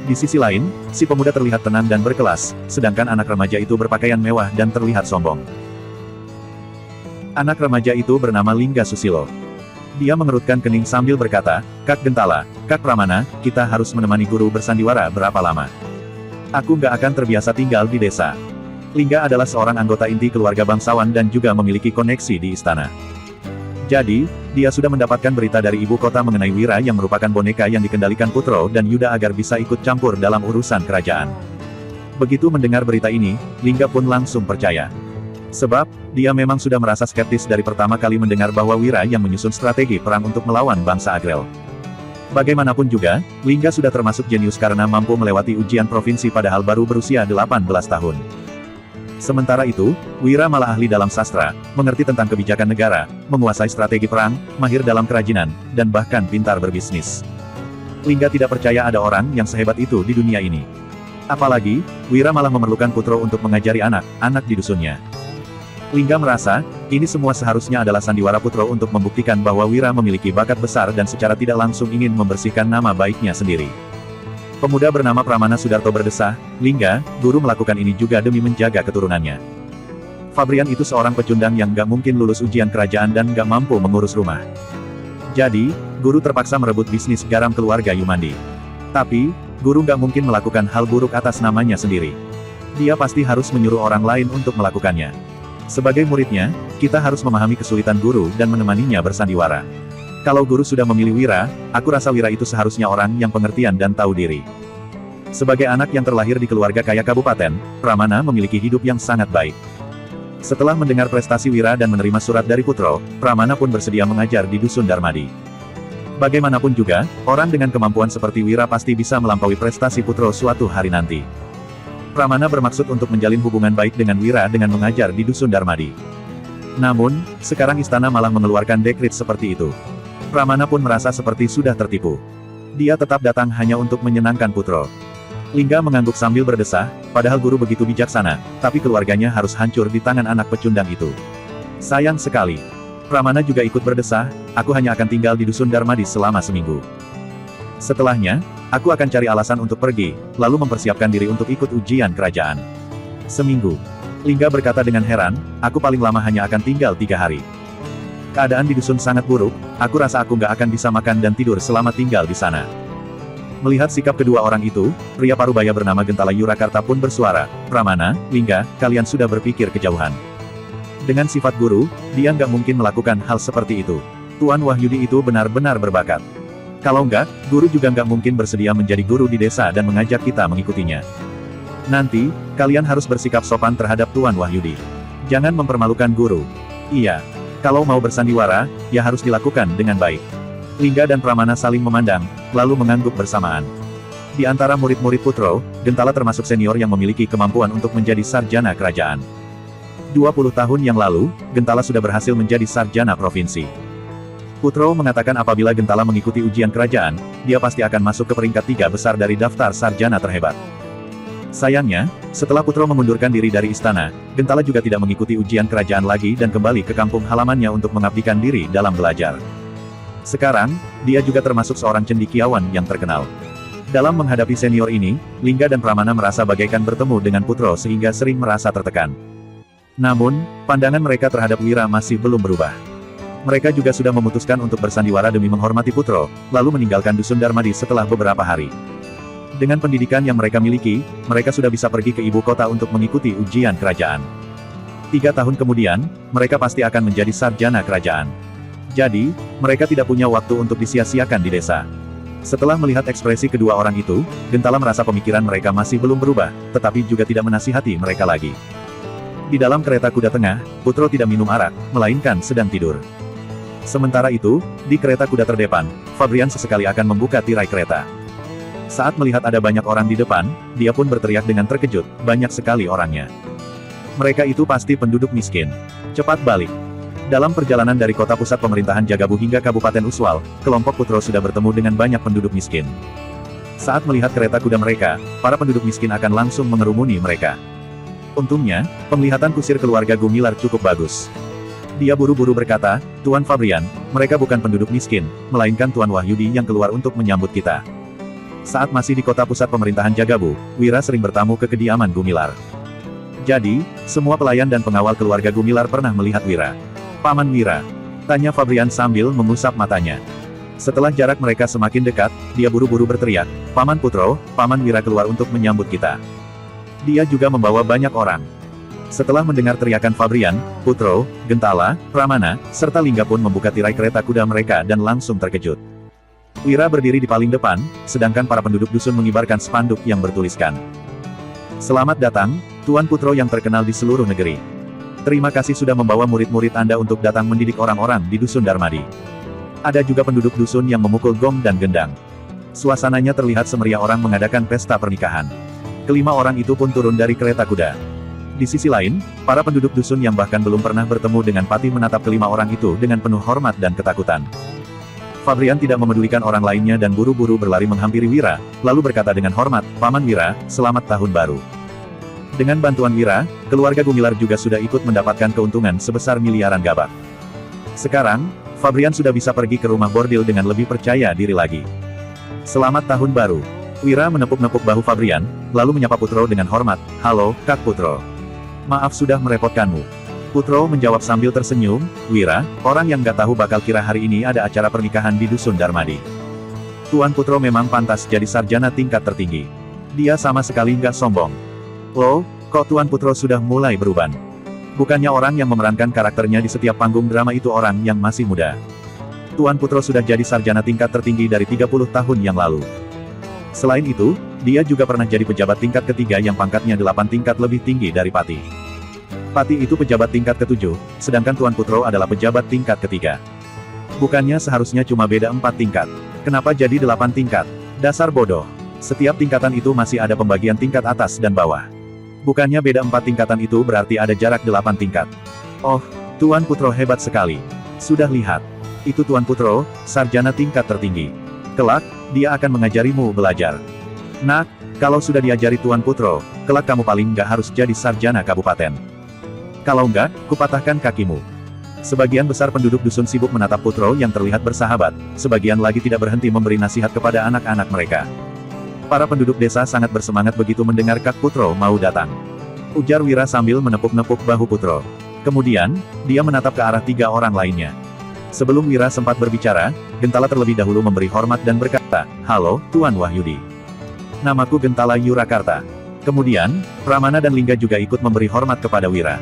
Di sisi lain, si pemuda terlihat tenang dan berkelas, sedangkan anak remaja itu berpakaian mewah dan terlihat sombong. Anak remaja itu bernama Lingga Susilo. Dia mengerutkan kening sambil berkata, Kak Gentala, Kak Pramana, kita harus menemani guru bersandiwara berapa lama? Aku nggak akan terbiasa tinggal di desa. Lingga adalah seorang anggota inti keluarga bangsawan dan juga memiliki koneksi di istana. Jadi, dia sudah mendapatkan berita dari ibu kota mengenai Wira yang merupakan boneka yang dikendalikan Putro dan Yuda agar bisa ikut campur dalam urusan kerajaan. Begitu mendengar berita ini, Lingga pun langsung percaya. Sebab, dia memang sudah merasa skeptis dari pertama kali mendengar bahwa Wira yang menyusun strategi perang untuk melawan bangsa Agrel. Bagaimanapun juga, Lingga sudah termasuk jenius karena mampu melewati ujian provinsi padahal baru berusia 18 tahun. Sementara itu, Wira malah ahli dalam sastra, mengerti tentang kebijakan negara, menguasai strategi perang, mahir dalam kerajinan, dan bahkan pintar berbisnis. Lingga tidak percaya ada orang yang sehebat itu di dunia ini. Apalagi, Wira malah memerlukan Putro untuk mengajari anak-anak di dusunnya. Lingga merasa, ini semua seharusnya adalah sandiwara Putro untuk membuktikan bahwa Wira memiliki bakat besar dan secara tidak langsung ingin membersihkan nama baiknya sendiri. Pemuda bernama Pramana Sudarto berdesah, Lingga, guru melakukan ini juga demi menjaga keturunannya. Fabrian itu seorang pecundang yang gak mungkin lulus ujian kerajaan dan gak mampu mengurus rumah. Jadi, guru terpaksa merebut bisnis garam keluarga Yumandi. Tapi, guru gak mungkin melakukan hal buruk atas namanya sendiri. Dia pasti harus menyuruh orang lain untuk melakukannya. Sebagai muridnya, kita harus memahami kesulitan guru dan menemaninya bersandiwara. Kalau guru sudah memilih Wira, aku rasa Wira itu seharusnya orang yang pengertian dan tahu diri. Sebagai anak yang terlahir di keluarga kaya kabupaten, Pramana memiliki hidup yang sangat baik. Setelah mendengar prestasi Wira dan menerima surat dari Putro, Pramana pun bersedia mengajar di Dusun Darmadi. Bagaimanapun juga, orang dengan kemampuan seperti Wira pasti bisa melampaui prestasi Putro suatu hari nanti. Pramana bermaksud untuk menjalin hubungan baik dengan Wira dengan mengajar di Dusun Darmadi. Namun, sekarang istana malah mengeluarkan dekret seperti itu. Pramana pun merasa seperti sudah tertipu. Dia tetap datang hanya untuk menyenangkan Putro. Lingga mengangguk sambil berdesah, padahal guru begitu bijaksana, tapi keluarganya harus hancur di tangan anak pecundang itu. Sayang sekali. Pramana juga ikut berdesah, aku hanya akan tinggal di Dusun Darmadi selama seminggu. Setelahnya, aku akan cari alasan untuk pergi, lalu mempersiapkan diri untuk ikut ujian kerajaan. Seminggu. Lingga berkata dengan heran, aku paling lama hanya akan tinggal 3 hari. Keadaan di dusun sangat buruk, aku rasa aku nggak akan bisa makan dan tidur selama tinggal di sana. Melihat sikap kedua orang itu, pria parubaya bernama Gentala Yurakarta pun bersuara, Pramana, Lingga, kalian sudah berpikir kejauhan. Dengan sifat guru, dia nggak mungkin melakukan hal seperti itu. Tuan Wahyudi itu benar-benar berbakat. Kalau nggak, guru juga nggak mungkin bersedia menjadi guru di desa dan mengajak kita mengikutinya. Nanti, kalian harus bersikap sopan terhadap Tuan Wahyudi. Jangan mempermalukan guru. Iya. Kalau mau bersandiwara, ya harus dilakukan dengan baik. Lingga dan Pramana saling memandang, lalu mengangguk bersamaan. Di antara murid-murid Putro, Gentala termasuk senior yang memiliki kemampuan untuk menjadi sarjana kerajaan. 20 tahun yang lalu, Gentala sudah berhasil menjadi sarjana provinsi. Putro mengatakan apabila Gentala mengikuti ujian kerajaan, dia pasti akan masuk ke peringkat 3 besar dari daftar sarjana terhebat. Sayangnya, setelah Putro mengundurkan diri dari istana, Gentala juga tidak mengikuti ujian kerajaan lagi dan kembali ke kampung halamannya untuk mengabdikan diri dalam belajar. Sekarang, dia juga termasuk seorang cendekiawan yang terkenal. Dalam menghadapi senior ini, Lingga dan Pramana merasa bagaikan bertemu dengan Putro sehingga sering merasa tertekan. Namun, pandangan mereka terhadap Wira masih belum berubah. Mereka juga sudah memutuskan untuk bersandiwara demi menghormati Putro, lalu meninggalkan Dusun Darmadi setelah beberapa hari. Dengan pendidikan yang mereka miliki, mereka sudah bisa pergi ke ibu kota untuk mengikuti ujian kerajaan. 3 tahun kemudian, mereka pasti akan menjadi sarjana kerajaan. Jadi, mereka tidak punya waktu untuk disia-siakan di desa. Setelah melihat ekspresi kedua orang itu, Gentala merasa pemikiran mereka masih belum berubah, tetapi juga tidak menasihati mereka lagi. Di dalam kereta kuda tengah, Putro tidak minum arak, melainkan sedang tidur. Sementara itu, di kereta kuda terdepan, Fabrian sesekali akan membuka tirai kereta. Saat melihat ada banyak orang di depan, dia pun berteriak dengan terkejut, banyak sekali orangnya. Mereka itu pasti penduduk miskin. Cepat balik. Dalam perjalanan dari kota pusat pemerintahan Jagabu hingga Kabupaten Uswal, kelompok Putro sudah bertemu dengan banyak penduduk miskin. Saat melihat kereta kuda mereka, para penduduk miskin akan langsung mengerumuni mereka. Untungnya, penglihatan kusir keluarga Gumilar cukup bagus. Dia buru-buru berkata, Tuan Fabrian, mereka bukan penduduk miskin, melainkan Tuan Wahyudi yang keluar untuk menyambut kita. Saat masih di kota pusat pemerintahan Jagabu, Wira sering bertamu ke kediaman Gumilar. Jadi, semua pelayan dan pengawal keluarga Gumilar pernah melihat Wira. Paman Wira? Tanya Fabrian sambil mengusap matanya. Setelah jarak mereka semakin dekat, dia buru-buru berteriak, Paman Putro, Paman Wira keluar untuk menyambut kita. Dia juga membawa banyak orang. Setelah mendengar teriakan Fabrian, Putro, Gentala, Pramana, serta Lingga pun membuka tirai kereta kuda mereka dan langsung terkejut. Wira berdiri di paling depan, sedangkan para penduduk dusun mengibarkan spanduk yang bertuliskan, Selamat datang, Tuan Putro yang terkenal di seluruh negeri. Terima kasih sudah membawa murid-murid Anda untuk datang mendidik orang-orang di Dusun Darmadi. Ada juga penduduk dusun yang memukul gong dan gendang. Suasananya terlihat semeriah orang mengadakan pesta pernikahan. Kelima orang itu pun turun dari kereta kuda. Di sisi lain, para penduduk dusun yang bahkan belum pernah bertemu dengan Patih menatap kelima orang itu dengan penuh hormat dan ketakutan. Fabrian tidak memedulikan orang lainnya dan buru-buru berlari menghampiri Wira, lalu berkata dengan hormat, Paman Wira, selamat tahun baru. Dengan bantuan Wira, keluarga Gumilar juga sudah ikut mendapatkan keuntungan sebesar miliaran gabak. Sekarang, Fabrian sudah bisa pergi ke rumah bordil dengan lebih percaya diri lagi. Selamat tahun baru. Wira menepuk-nepuk bahu Fabrian, lalu menyapa Putro dengan hormat, Halo, Kak Putro. Maaf sudah merepotkanmu. Putro menjawab sambil tersenyum, Wira, orang yang gak tahu bakal kira hari ini ada acara pernikahan di Dusun Darmadi. Tuan Putro memang pantas jadi sarjana tingkat tertinggi. Dia sama sekali gak sombong. Loh, kok Tuan Putro sudah mulai beruban? Bukannya orang yang memerankan karakternya di setiap panggung drama itu orang yang masih muda. Tuan Putro sudah jadi sarjana tingkat tertinggi dari 30 tahun yang lalu. Selain itu, dia juga pernah jadi pejabat tingkat ketiga yang pangkatnya 8 tingkat lebih tinggi dari Pati. Pati itu pejabat tingkat ke-7, sedangkan Tuan Putro adalah pejabat tingkat ketiga. Bukannya seharusnya cuma beda 4 tingkat. Kenapa jadi 8 tingkat? Dasar bodoh. Setiap tingkatan itu masih ada pembagian tingkat atas dan bawah. Bukannya beda 4 tingkatan itu berarti ada jarak 8 tingkat. Oh, Tuan Putro hebat sekali. Sudah lihat. Itu Tuan Putro, sarjana tingkat tertinggi. Kelak, dia akan mengajarimu belajar. Nak, kalau sudah diajari Tuan Putro, kelak kamu paling nggak harus jadi sarjana kabupaten. Kalau enggak, kupatahkan kakimu. Sebagian besar penduduk dusun sibuk menatap Putro yang terlihat bersahabat, sebagian lagi tidak berhenti memberi nasihat kepada anak-anak mereka. Para penduduk desa sangat bersemangat begitu mendengar Kak Putro mau datang. Ujar Wira sambil menepuk-nepuk bahu Putro. Kemudian, dia menatap ke arah 3 orang lainnya. Sebelum Wira sempat berbicara, Gentala terlebih dahulu memberi hormat dan berkata, "Halo, Tuan Wahyudi. Namaku Gentala Yurakarta." Kemudian, Pramana dan Lingga juga ikut memberi hormat kepada Wira.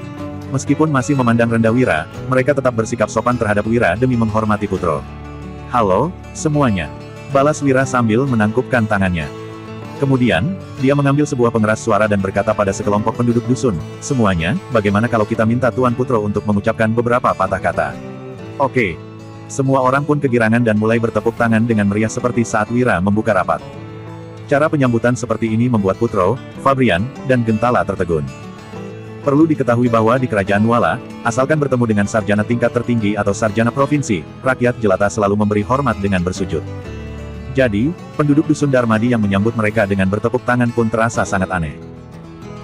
Meskipun masih memandang rendah Wira, mereka tetap bersikap sopan terhadap Wira demi menghormati Putro. "Halo, semuanya," balas Wira sambil menangkupkan tangannya. Kemudian, dia mengambil sebuah pengeras suara dan berkata pada sekelompok penduduk dusun, "Semuanya, bagaimana kalau kita minta Tuan Putro untuk mengucapkan beberapa patah kata?" Oke. Semua orang pun kegirangan dan mulai bertepuk tangan dengan meriah seperti saat Wira membuka rapat. Cara penyambutan seperti ini membuat Putro, Fabrian, dan Gentala tertegun. Perlu diketahui bahwa di Kerajaan Nuala, asalkan bertemu dengan sarjana tingkat tertinggi atau sarjana provinsi, rakyat jelata selalu memberi hormat dengan bersujud. Jadi, penduduk dusun Darmadi yang menyambut mereka dengan bertepuk tangan pun terasa sangat aneh.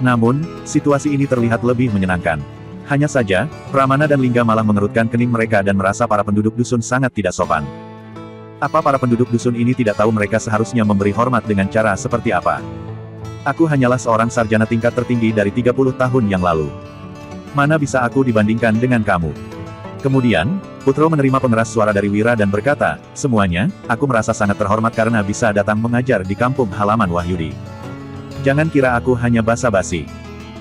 Namun, situasi ini terlihat lebih menyenangkan. Hanya saja, Pramana dan Lingga malah mengerutkan kening mereka dan merasa para penduduk dusun sangat tidak sopan. Apa para penduduk dusun ini tidak tahu mereka seharusnya memberi hormat dengan cara seperti apa? Aku hanyalah seorang sarjana tingkat tertinggi dari 30 tahun yang lalu. Mana bisa aku dibandingkan dengan kamu? Kemudian, Putro menerima pengeras suara dari Wira dan berkata, "Semuanya, aku merasa sangat terhormat karena bisa datang mengajar di kampung halaman Wahyudi. Jangan kira aku hanya basa-basi.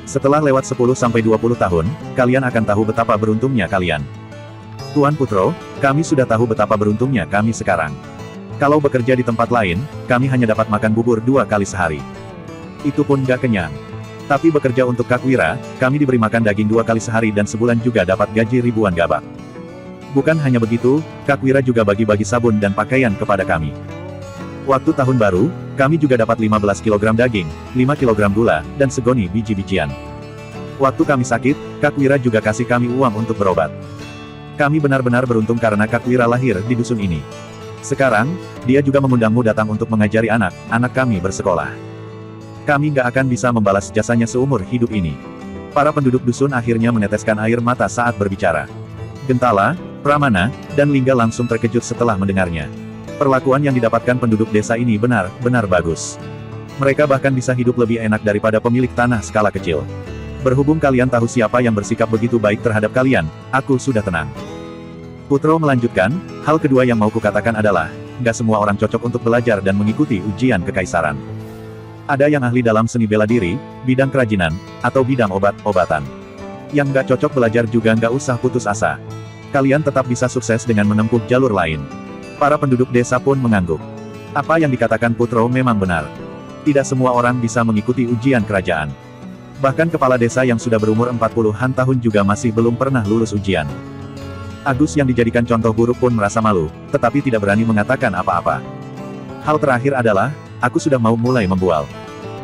Setelah lewat 10-20 tahun, kalian akan tahu betapa beruntungnya kalian. Tuan Putro, kami sudah tahu betapa beruntungnya kami sekarang. Kalau bekerja di tempat lain, kami hanya dapat makan bubur 2 kali sehari. Itu pun gak kenyang. Tapi bekerja untuk Kak Wira, kami diberi makan daging 2 kali sehari dan sebulan juga dapat gaji ribuan gabak. Bukan hanya begitu, Kak Wira juga bagi-bagi sabun dan pakaian kepada kami. Waktu tahun baru, kami juga dapat 15 kg daging, 5 kg gula, dan segoni biji-bijian. Waktu kami sakit, Kak Wira juga kasih kami uang untuk berobat. Kami benar-benar beruntung karena Kak Wira lahir di dusun ini. Sekarang, dia juga mengundangmu datang untuk mengajari anak-anak kami bersekolah. Kami gak akan bisa membalas jasanya seumur hidup ini." Para penduduk dusun akhirnya meneteskan air mata saat berbicara. Gentala, Pramana, dan Lingga langsung terkejut setelah mendengarnya. Perlakuan yang didapatkan penduduk desa ini benar-benar bagus. Mereka bahkan bisa hidup lebih enak daripada pemilik tanah skala kecil. Berhubung kalian tahu siapa yang bersikap begitu baik terhadap kalian, aku sudah tenang. Putro melanjutkan, hal kedua yang mau kukatakan adalah, nggak semua orang cocok untuk belajar dan mengikuti ujian kekaisaran. Ada yang ahli dalam seni bela diri, bidang kerajinan, atau bidang obat-obatan. Yang nggak cocok belajar juga nggak usah putus asa. Kalian tetap bisa sukses dengan menempuh jalur lain. Para penduduk desa pun mengangguk. Apa yang dikatakan Putro memang benar. Tidak semua orang bisa mengikuti ujian kerajaan. Bahkan kepala desa yang sudah berumur 40-an tahun juga masih belum pernah lulus ujian. Agus yang dijadikan contoh buruk pun merasa malu, tetapi tidak berani mengatakan apa-apa. Hal terakhir adalah, aku sudah mau mulai membual.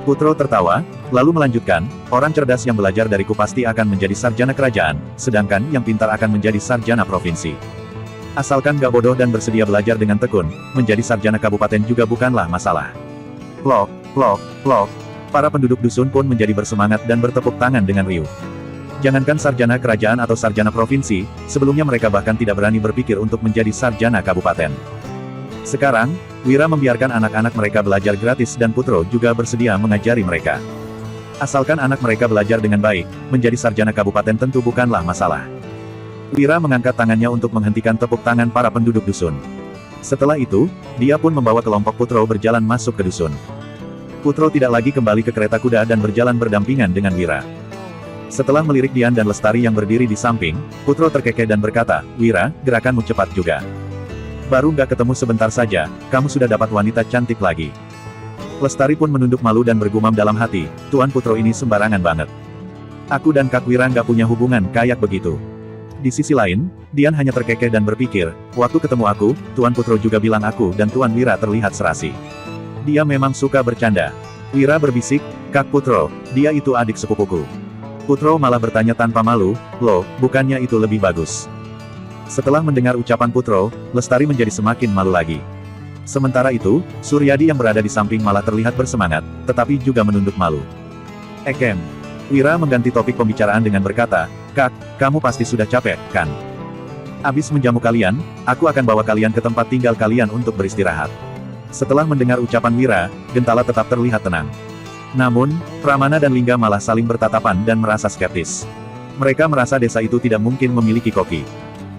Putro tertawa, lalu melanjutkan, orang cerdas yang belajar dariku pasti akan menjadi sarjana kerajaan, sedangkan yang pintar akan menjadi sarjana provinsi. Asalkan gak bodoh dan bersedia belajar dengan tekun, menjadi sarjana kabupaten juga bukanlah masalah. Plok, plok, plok. Para penduduk dusun pun menjadi bersemangat dan bertepuk tangan dengan riuh. Jangankan sarjana kerajaan atau sarjana provinsi, sebelumnya mereka bahkan tidak berani berpikir untuk menjadi sarjana kabupaten. Sekarang, Wira membiarkan anak-anak mereka belajar gratis dan Putro juga bersedia mengajari mereka. Asalkan anak mereka belajar dengan baik, menjadi sarjana kabupaten tentu bukanlah masalah. Wira mengangkat tangannya untuk menghentikan tepuk tangan para penduduk dusun. Setelah itu, dia pun membawa kelompok Putro berjalan masuk ke dusun. Putro tidak lagi kembali ke kereta kuda dan berjalan berdampingan dengan Wira. Setelah melirik Dian dan Lestari yang berdiri di samping, Putro terkekeh dan berkata, "Wira, gerakanmu cepat juga. Baru nggak ketemu sebentar saja, kamu sudah dapat wanita cantik lagi. Lestari pun menunduk malu dan bergumam dalam hati, Tuan Putro ini sembarangan banget. Aku dan Kak Wira nggak punya hubungan kayak begitu. Di sisi lain, Dian hanya terkekeh dan berpikir, waktu ketemu aku, Tuan Putro juga bilang aku dan Tuan Wira terlihat serasi. Dia memang suka bercanda. Wira berbisik, Kak Putro, dia itu adik sepupuku. Putro malah bertanya tanpa malu, loh, bukannya itu lebih bagus. Setelah mendengar ucapan Putro, Lestari menjadi semakin malu lagi. Sementara itu, Suryadi yang berada di samping malah terlihat bersemangat, tetapi juga menunduk malu. Ekem. Wira mengganti topik pembicaraan dengan berkata, Kak, kamu pasti sudah capek, kan? Abis menjamu kalian, aku akan bawa kalian ke tempat tinggal kalian untuk beristirahat. Setelah mendengar ucapan Wira, Gentala tetap terlihat tenang. Namun, Pramana dan Lingga malah saling bertatapan dan merasa skeptis. Mereka merasa desa itu tidak mungkin memiliki koki.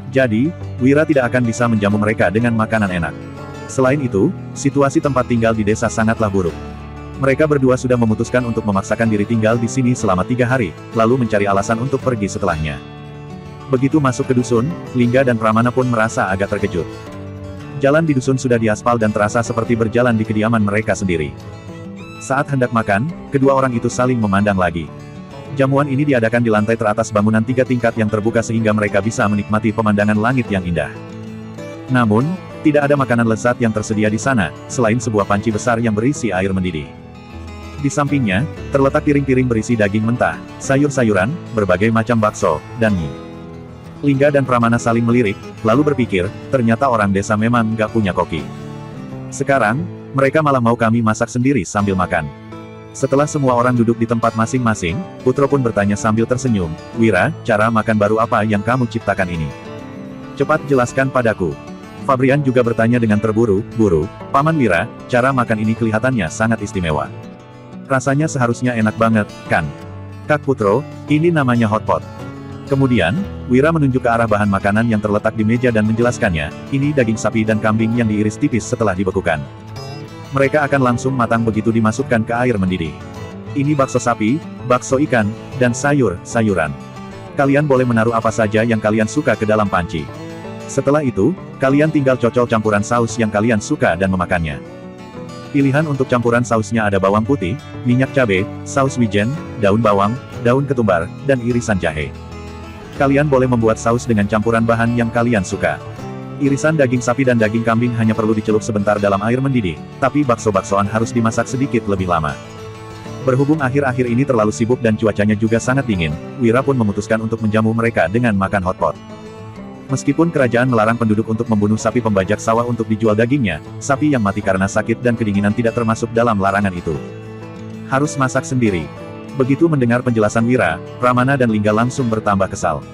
Jadi, Wira tidak akan bisa menjamu mereka dengan makanan enak. Selain itu, situasi tempat tinggal di desa sangatlah buruk. Mereka berdua sudah memutuskan untuk memaksakan diri tinggal di sini selama 3 hari, lalu mencari alasan untuk pergi setelahnya. Begitu masuk ke dusun, Lingga dan Pramana pun merasa agak terkejut. Jalan di dusun sudah diaspal dan terasa seperti berjalan di kediaman mereka sendiri. Saat hendak makan, kedua orang itu saling memandang lagi. Jamuan ini diadakan di lantai teratas bangunan 3 tingkat yang terbuka sehingga mereka bisa menikmati pemandangan langit yang indah. Namun, tidak ada makanan lezat yang tersedia di sana, selain sebuah panci besar yang berisi air mendidih. Di sampingnya, terletak piring-piring berisi daging mentah, sayur-sayuran, berbagai macam bakso, dan mie. Lingga dan Pramana saling melirik, lalu berpikir, ternyata orang desa memang nggak punya koki. Sekarang, mereka malah mau kami masak sendiri sambil makan. Setelah semua orang duduk di tempat masing-masing, Putro pun bertanya sambil tersenyum, Wira, cara makan baru apa yang kamu ciptakan ini? Cepat jelaskan padaku. Fabrian juga bertanya dengan terburu-buru, Paman Wira, cara makan ini kelihatannya sangat istimewa. Rasanya seharusnya enak banget, kan? Kak Putro, ini namanya hotpot. Kemudian, Wira menunjuk ke arah bahan makanan yang terletak di meja dan menjelaskannya, ini daging sapi dan kambing yang diiris tipis setelah dibekukan. Mereka akan langsung matang begitu dimasukkan ke air mendidih. Ini bakso sapi, bakso ikan, dan sayur-sayuran. Kalian boleh menaruh apa saja yang kalian suka ke dalam panci. Setelah itu, kalian tinggal cocol campuran saus yang kalian suka dan memakannya. Pilihan untuk campuran sausnya ada bawang putih, minyak cabai, saus wijen, daun bawang, daun ketumbar, dan irisan jahe. Kalian boleh membuat saus dengan campuran bahan yang kalian suka. Irisan daging sapi dan daging kambing hanya perlu dicelup sebentar dalam air mendidih, tapi bakso-baksoan harus dimasak sedikit lebih lama. Berhubung akhir-akhir ini terlalu sibuk dan cuacanya juga sangat dingin, Wira pun memutuskan untuk menjamu mereka dengan makan hotpot. Meskipun kerajaan melarang penduduk untuk membunuh sapi pembajak sawah untuk dijual dagingnya, sapi yang mati karena sakit dan kedinginan tidak termasuk dalam larangan itu. Harus masak sendiri. Begitu mendengar penjelasan Wira, Pramana dan Lingga langsung bertambah kesal.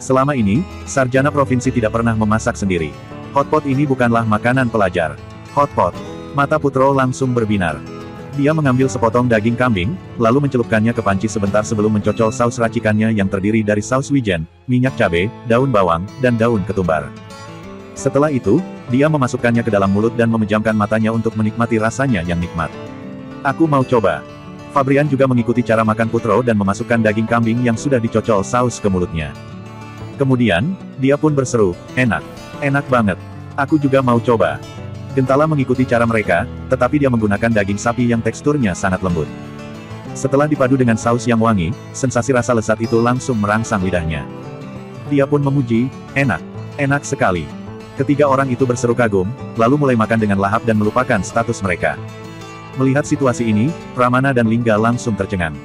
Selama ini, sarjana provinsi tidak pernah memasak sendiri. Hotpot ini bukanlah makanan pelajar. Hotpot. Mata Putro langsung berbinar. Dia mengambil sepotong daging kambing, lalu mencelupkannya ke panci sebentar sebelum mencocol saus racikannya yang terdiri dari saus wijen, minyak cabai, daun bawang, dan daun ketumbar. Setelah itu, dia memasukkannya ke dalam mulut dan memejamkan matanya untuk menikmati rasanya yang nikmat. Aku mau coba. Fabrian juga mengikuti cara makan Putro dan memasukkan daging kambing yang sudah dicocol saus ke mulutnya. Kemudian, dia pun berseru, enak. Enak banget. Aku juga mau coba. Gentala mengikuti cara mereka, tetapi dia menggunakan daging sapi yang teksturnya sangat lembut. Setelah dipadu dengan saus yang wangi, sensasi rasa lezat itu langsung merangsang lidahnya. Dia pun memuji, enak. Enak sekali. Ketiga orang itu berseru kagum, lalu mulai makan dengan lahap dan melupakan status mereka. Melihat situasi ini, Pramana dan Lingga langsung tercengang.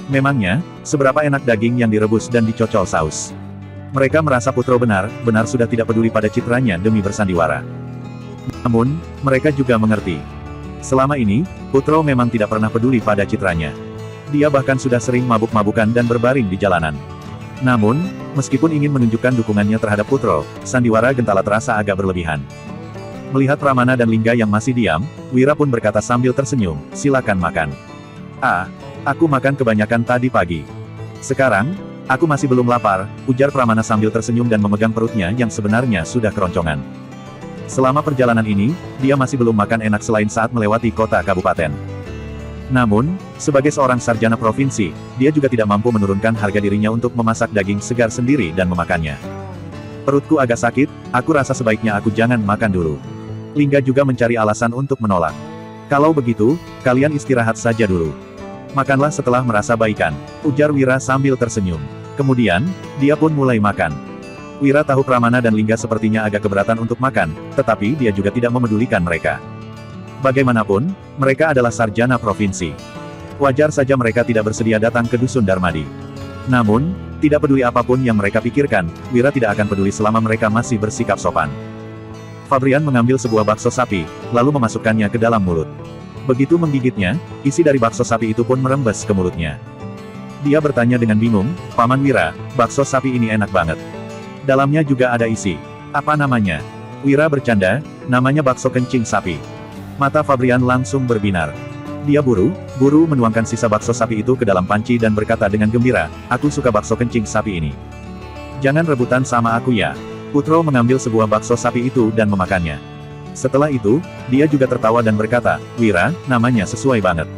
Memangnya, seberapa enak daging yang direbus dan dicocol saus. Mereka merasa Putro benar-benar sudah tidak peduli pada citranya demi bersandiwara. Namun, mereka juga mengerti. Selama ini, Putro memang tidak pernah peduli pada citranya. Dia bahkan sudah sering mabuk-mabukan dan berbaring di jalanan. Namun, meskipun ingin menunjukkan dukungannya terhadap Putro, sandiwara Gentala terasa agak berlebihan. Melihat Pramana dan Lingga yang masih diam, Wira pun berkata sambil tersenyum, silakan makan. Ah, aku makan kebanyakan tadi pagi. Sekarang, aku masih belum lapar, ujar Pramana sambil tersenyum dan memegang perutnya yang sebenarnya sudah keroncongan. Selama perjalanan ini, dia masih belum makan enak selain saat melewati kota kabupaten. Namun, sebagai seorang sarjana provinsi, dia juga tidak mampu menurunkan harga dirinya untuk memasak daging segar sendiri dan memakannya. Perutku agak sakit, aku rasa sebaiknya aku jangan makan dulu. Lingga juga mencari alasan untuk menolak. Kalau begitu, kalian istirahat saja dulu. Makanlah setelah merasa baikan, ujar Wira sambil tersenyum. Kemudian, dia pun mulai makan. Wira tahu Pramana dan Lingga sepertinya agak keberatan untuk makan, tetapi dia juga tidak memedulikan mereka. Bagaimanapun, mereka adalah sarjana provinsi. Wajar saja mereka tidak bersedia datang ke Dusun Darmadi. Namun, tidak peduli apapun yang mereka pikirkan, Wira tidak akan peduli selama mereka masih bersikap sopan. Fabrian mengambil sebuah bakso sapi, lalu memasukkannya ke dalam mulut. Begitu menggigitnya, isi dari bakso sapi itu pun merembes ke mulutnya. Dia bertanya dengan bingung, "Paman Wira, bakso sapi ini enak banget. Dalamnya juga ada isi. Apa namanya?" Wira bercanda, "Namanya bakso kencing sapi." Mata Fabrian langsung berbinar. Dia buru-buru menuangkan sisa bakso sapi itu ke dalam panci dan berkata dengan gembira, "Aku suka bakso kencing sapi ini. Jangan rebutan sama aku ya." Putro mengambil sebuah bakso sapi itu dan memakannya. Setelah itu, dia juga tertawa dan berkata, "Wira, namanya sesuai banget.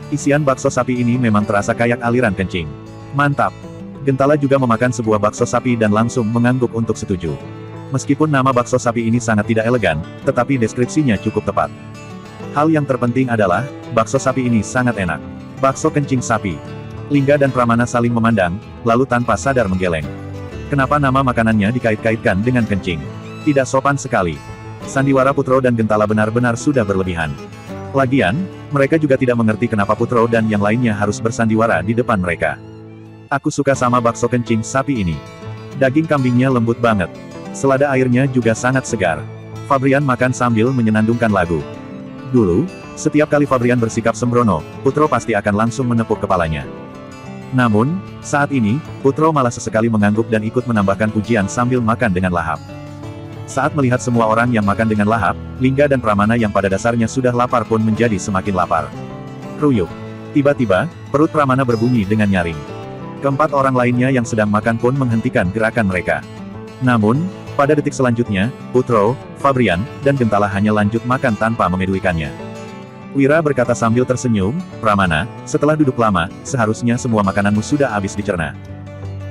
Isian bakso sapi ini memang terasa kayak aliran kencing. Mantap." Gentala juga memakan sebuah bakso sapi dan langsung mengangguk untuk setuju. Meskipun nama bakso sapi ini sangat tidak elegan, tetapi deskripsinya cukup tepat. Hal yang terpenting adalah, bakso sapi ini sangat enak. Bakso kencing sapi. Lingga dan Pramana saling memandang, lalu tanpa sadar menggeleng. Kenapa nama makanannya dikait-kaitkan dengan kencing? Tidak sopan sekali. Sandiwara Putro dan Gentala benar-benar sudah berlebihan. Lagian, mereka juga tidak mengerti kenapa Putro dan yang lainnya harus bersandiwara di depan mereka. "Aku suka sama bakso kencing sapi ini. Daging kambingnya lembut banget. Selada airnya juga sangat segar." Fabrian makan sambil menyenandungkan lagu. Dulu, setiap kali Fabrian bersikap sembrono, Putro pasti akan langsung menepuk kepalanya. Namun, saat ini, Putro malah sesekali mengangguk dan ikut menambahkan pujian sambil makan dengan lahap. Saat melihat semua orang yang makan dengan lahap, Lingga dan Pramana yang pada dasarnya sudah lapar pun menjadi semakin lapar. Kruyuk. Tiba-tiba, perut Pramana berbunyi dengan nyaring. Keempat orang lainnya yang sedang makan pun menghentikan gerakan mereka. Namun, pada detik selanjutnya, Putro, Fabrian, dan Gentala hanya lanjut makan tanpa memedulikannya. Wira berkata sambil tersenyum, "Pramana, setelah duduk lama, seharusnya semua makananmu sudah habis dicerna.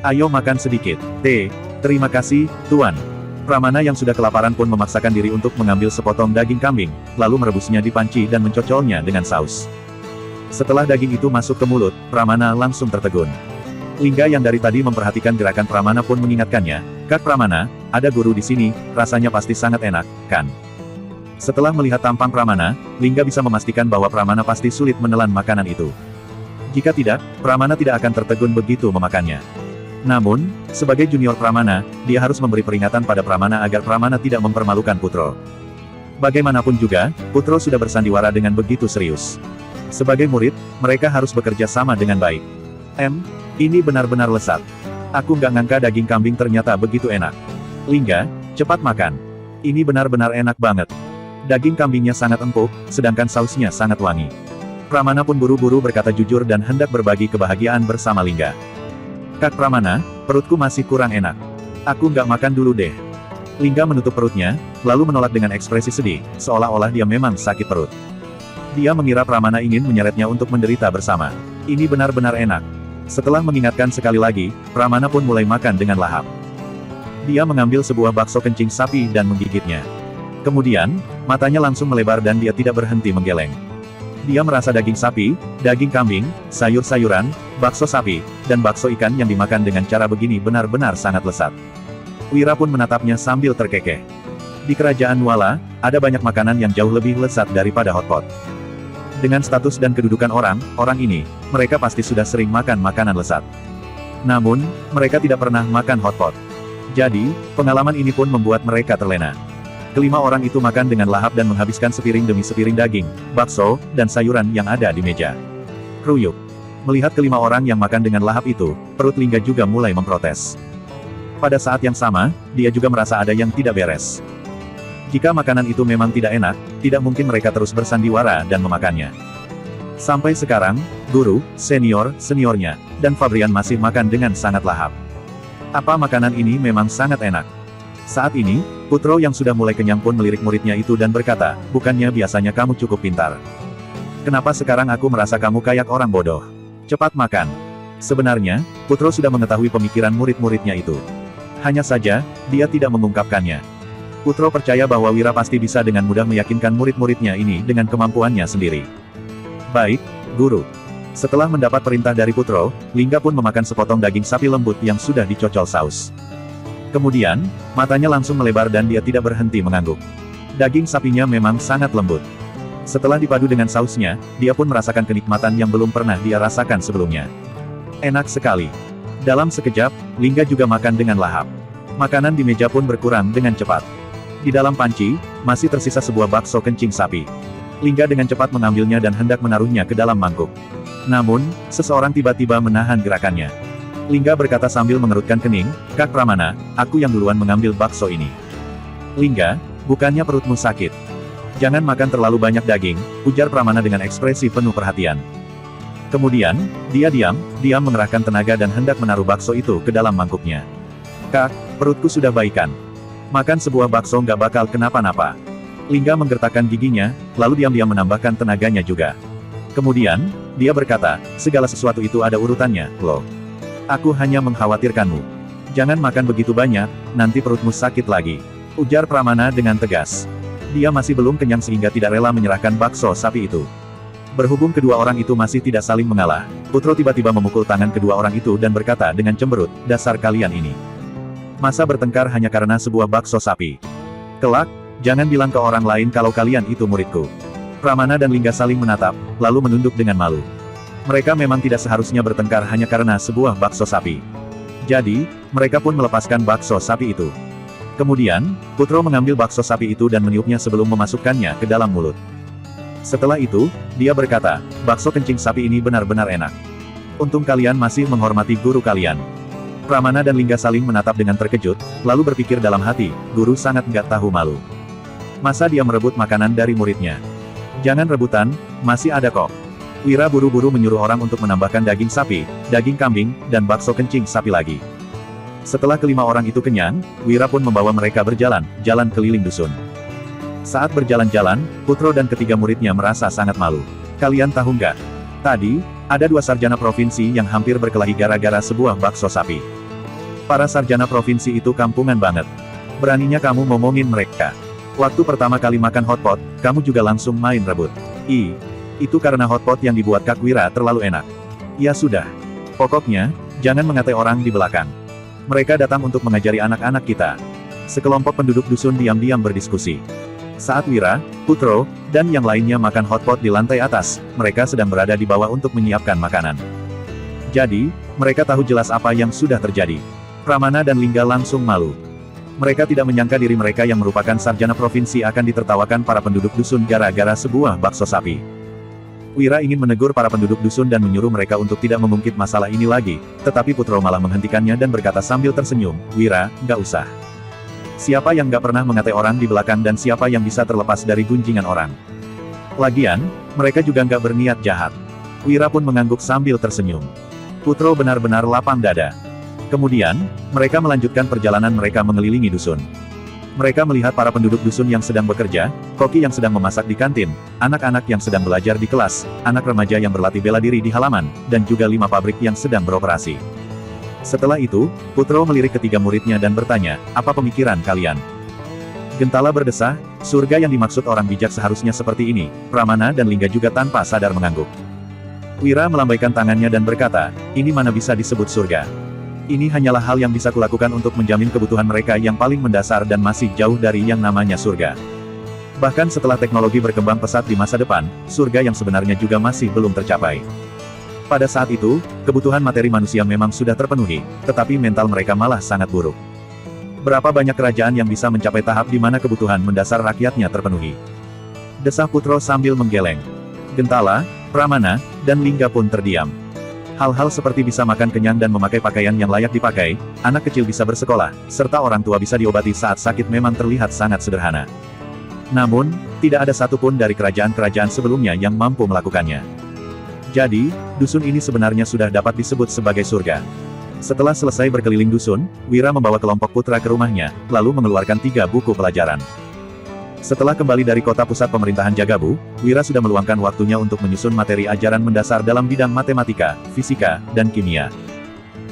Ayo makan sedikit." Terima kasih, Tuan." Pramana yang sudah kelaparan pun memaksakan diri untuk mengambil sepotong daging kambing, lalu merebusnya di panci dan mencocolnya dengan saus. Setelah daging itu masuk ke mulut, Pramana langsung tertegun. Lingga yang dari tadi memperhatikan gerakan Pramana pun mengingatkannya, "Kak Pramana, ada guru di sini, rasanya pasti sangat enak, kan?" Setelah melihat tampang Pramana, Lingga bisa memastikan bahwa Pramana pasti sulit menelan makanan itu. Jika tidak, Pramana tidak akan tertegun begitu memakannya. Namun, sebagai junior Pramana, dia harus memberi peringatan pada Pramana agar Pramana tidak mempermalukan Putro. Bagaimanapun juga, Putro sudah bersandiwara dengan begitu serius. Sebagai murid, mereka harus bekerja sama dengan baik. Ini benar-benar lezat. Aku nggak ngangka daging kambing ternyata begitu enak. Lingga, cepat makan. Ini benar-benar enak banget. Daging kambingnya sangat empuk, sedangkan sausnya sangat wangi. Pramana pun buru-buru berkata jujur dan hendak berbagi kebahagiaan bersama Lingga. "Kak Pramana, perutku masih kurang enak. Aku nggak makan dulu deh." Lingga menutup perutnya, lalu menolak dengan ekspresi sedih, seolah-olah dia memang sakit perut. Dia mengira Pramana ingin menyeretnya untuk menderita bersama. Ini benar-benar enak. Setelah mengingatkan sekali lagi, Pramana pun mulai makan dengan lahap. Dia mengambil sebuah bakso kencing sapi dan menggigitnya. Kemudian, matanya langsung melebar dan dia tidak berhenti menggeleng. Dia merasa daging sapi, daging kambing, sayur-sayuran, bakso sapi, dan bakso ikan yang dimakan dengan cara begini benar-benar sangat lezat. Wira pun menatapnya sambil terkekeh. Di kerajaan Nuala, ada banyak makanan yang jauh lebih lezat daripada hotpot. Dengan status dan kedudukan orang ini, mereka pasti sudah sering makan makanan lezat. Namun, mereka tidak pernah makan hotpot. Jadi, pengalaman ini pun membuat mereka terlena. Kelima orang itu makan dengan lahap dan menghabiskan sepiring demi sepiring daging, bakso, dan sayuran yang ada di meja. Kruyuk. Melihat kelima orang yang makan dengan lahap itu, perut Lingga juga mulai memprotes. Pada saat yang sama, dia juga merasa ada yang tidak beres. Jika makanan itu memang tidak enak, tidak mungkin mereka terus bersandiwara dan memakannya. Sampai sekarang, guru, seniornya, dan Fabrian masih makan dengan sangat lahap. Apa makanan ini memang sangat enak. Saat ini, Putro yang sudah mulai kenyang pun melirik muridnya itu dan berkata, "Bukannya biasanya kamu cukup pintar. Kenapa sekarang aku merasa kamu kayak orang bodoh? Cepat makan." Sebenarnya, Putro sudah mengetahui pemikiran murid-muridnya itu. Hanya saja, dia tidak mengungkapkannya. Putro percaya bahwa Wira pasti bisa dengan mudah meyakinkan murid-muridnya ini dengan kemampuannya sendiri. Baik, Guru. Setelah mendapat perintah dari Putro, Lingga pun memakan sepotong daging sapi lembut yang sudah dicocol saus. Kemudian, matanya langsung melebar dan dia tidak berhenti mengangguk. Daging sapinya memang sangat lembut. Setelah dipadu dengan sausnya, dia pun merasakan kenikmatan yang belum pernah dia rasakan sebelumnya. Enak sekali. Dalam sekejap, Lingga juga makan dengan lahap. Makanan di meja pun berkurang dengan cepat. Di dalam panci, masih tersisa sebuah bakso kencing sapi. Lingga dengan cepat mengambilnya dan hendak menaruhnya ke dalam mangkuk. Namun, seseorang tiba-tiba menahan gerakannya. Lingga berkata sambil mengerutkan kening, "Kak Pramana, aku yang duluan mengambil bakso ini." "Lingga, bukannya perutmu sakit? Jangan makan terlalu banyak daging," ujar Pramana dengan ekspresi penuh perhatian. Kemudian, dia diam mengerahkan tenaga dan hendak menaruh bakso itu ke dalam mangkuknya. "Kak, perutku sudah baikan. Makan sebuah bakso nggak bakal kenapa-napa." Lingga menggertakkan giginya, lalu diam-diam menambahkan tenaganya juga. Kemudian, dia berkata, "Segala sesuatu itu ada urutannya, loh. Aku hanya mengkhawatirkanmu. Jangan makan begitu banyak, nanti perutmu sakit lagi," ujar Pramana dengan tegas. Dia masih belum kenyang sehingga tidak rela menyerahkan bakso sapi itu. Berhubung kedua orang itu masih tidak saling mengalah, Putro tiba-tiba memukul tangan kedua orang itu dan berkata dengan cemberut, "Dasar kalian ini. Masa bertengkar hanya karena sebuah bakso sapi? Kelak, jangan bilang ke orang lain kalau kalian itu muridku." Pramana dan Lingga saling menatap, lalu menunduk dengan malu. Mereka memang tidak seharusnya bertengkar hanya karena sebuah bakso sapi. Jadi, mereka pun melepaskan bakso sapi itu. Kemudian, Putro mengambil bakso sapi itu dan meniupnya sebelum memasukkannya ke dalam mulut. Setelah itu, dia berkata, "Bakso kencing sapi ini benar-benar enak. Untung kalian masih menghormati guru kalian." Pramana dan Lingga saling menatap dengan terkejut, lalu berpikir dalam hati, guru sangat nggak tahu malu. Masa dia merebut makanan dari muridnya? "Jangan rebutan, masih ada kok." Wira buru-buru menyuruh orang untuk menambahkan daging sapi, daging kambing, dan bakso kencing sapi lagi. Setelah kelima orang itu kenyang, Wira pun membawa mereka berjalan, jalan keliling dusun. Saat berjalan-jalan, Putro dan ketiga muridnya merasa sangat malu. "Kalian tahu nggak? Tadi, ada 2 sarjana provinsi yang hampir berkelahi gara-gara sebuah bakso sapi. Para sarjana provinsi itu kampungan banget. Beraninya kamu ngomongin mereka. Waktu pertama kali makan hotpot, kamu juga langsung main rebut. Itu karena hotpot yang dibuat Kak Wira terlalu enak." "Ya sudah. Pokoknya, jangan mengatai orang di belakang. Mereka datang untuk mengajari anak-anak kita." Sekelompok penduduk dusun diam-diam berdiskusi. Saat Wira, Putro, dan yang lainnya makan hotpot di lantai atas, mereka sedang berada di bawah untuk menyiapkan makanan. Jadi, mereka tahu jelas apa yang sudah terjadi. Pramana dan Lingga langsung malu. Mereka tidak menyangka diri mereka yang merupakan sarjana provinsi akan ditertawakan para penduduk dusun gara-gara sebuah bakso sapi. Wira ingin menegur para penduduk dusun dan menyuruh mereka untuk tidak mengungkit masalah ini lagi, tetapi Putro malah menghentikannya dan berkata sambil tersenyum, "Wira, nggak usah. Siapa yang nggak pernah mengatai orang di belakang dan siapa yang bisa terlepas dari gunjingan orang? Lagian, mereka juga nggak berniat jahat." Wira pun mengangguk sambil tersenyum. Putro benar-benar lapang dada. Kemudian, mereka melanjutkan perjalanan mereka mengelilingi dusun. Mereka melihat para penduduk dusun yang sedang bekerja, koki yang sedang memasak di kantin, anak-anak yang sedang belajar di kelas, anak remaja yang berlatih bela diri di halaman, dan juga 5 pabrik yang sedang beroperasi. Setelah itu, Putro melirik ketiga muridnya dan bertanya, "Apa pemikiran kalian?" Gentala berdesah, surga yang dimaksud orang bijak seharusnya seperti ini. Pramana dan Lingga juga tanpa sadar mengangguk. Wira melambaikan tangannya dan berkata, "Ini mana bisa disebut surga? Ini hanyalah hal yang bisa kulakukan untuk menjamin kebutuhan mereka yang paling mendasar dan masih jauh dari yang namanya surga." Bahkan setelah teknologi berkembang pesat di masa depan, surga yang sebenarnya juga masih belum tercapai. Pada saat itu, kebutuhan materi manusia memang sudah terpenuhi, tetapi mental mereka malah sangat buruk. Berapa banyak kerajaan yang bisa mencapai tahap di mana kebutuhan mendasar rakyatnya terpenuhi? Desah Putro sambil menggeleng. Gentala, Pramana, dan Lingga pun terdiam. Hal-hal seperti bisa makan kenyang dan memakai pakaian yang layak dipakai, anak kecil bisa bersekolah, serta orang tua bisa diobati saat sakit memang terlihat sangat sederhana. Namun, tidak ada satupun dari kerajaan-kerajaan sebelumnya yang mampu melakukannya. Jadi, dusun ini sebenarnya sudah dapat disebut sebagai surga. Setelah selesai berkeliling dusun, Wira membawa kelompok putra ke rumahnya, lalu mengeluarkan 3 buku pelajaran. Setelah kembali dari kota pusat pemerintahan Jagabu, Wira sudah meluangkan waktunya untuk menyusun materi ajaran mendasar dalam bidang matematika, fisika, dan kimia.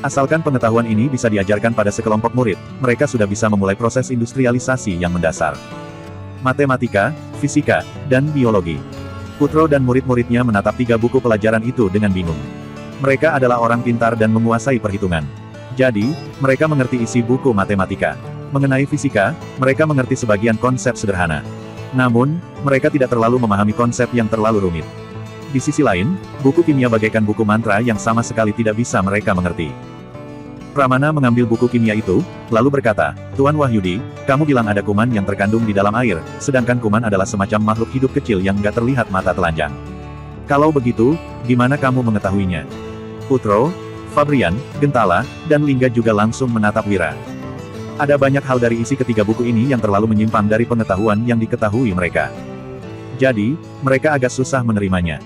Asalkan pengetahuan ini bisa diajarkan pada sekelompok murid, mereka sudah bisa memulai proses industrialisasi yang mendasar. Matematika, fisika, dan biologi. Putro dan murid-muridnya menatap 3 buku pelajaran itu dengan bingung. Mereka adalah orang pintar dan menguasai perhitungan. Jadi, mereka mengerti isi buku matematika. Mengenai fisika, mereka mengerti sebagian konsep sederhana. Namun, mereka tidak terlalu memahami konsep yang terlalu rumit. Di sisi lain, buku kimia bagaikan buku mantra yang sama sekali tidak bisa mereka mengerti. Pramana mengambil buku kimia itu, lalu berkata, "Tuan Wahyudi, kamu bilang ada kuman yang terkandung di dalam air, sedangkan kuman adalah semacam makhluk hidup kecil yang gak terlihat mata telanjang. Kalau begitu, gimana kamu mengetahuinya?" Putro, Fabrian, Gentala, dan Lingga juga langsung menatap Wira. Ada banyak hal dari isi ketiga buku ini yang terlalu menyimpang dari pengetahuan yang diketahui mereka. Jadi, mereka agak susah menerimanya.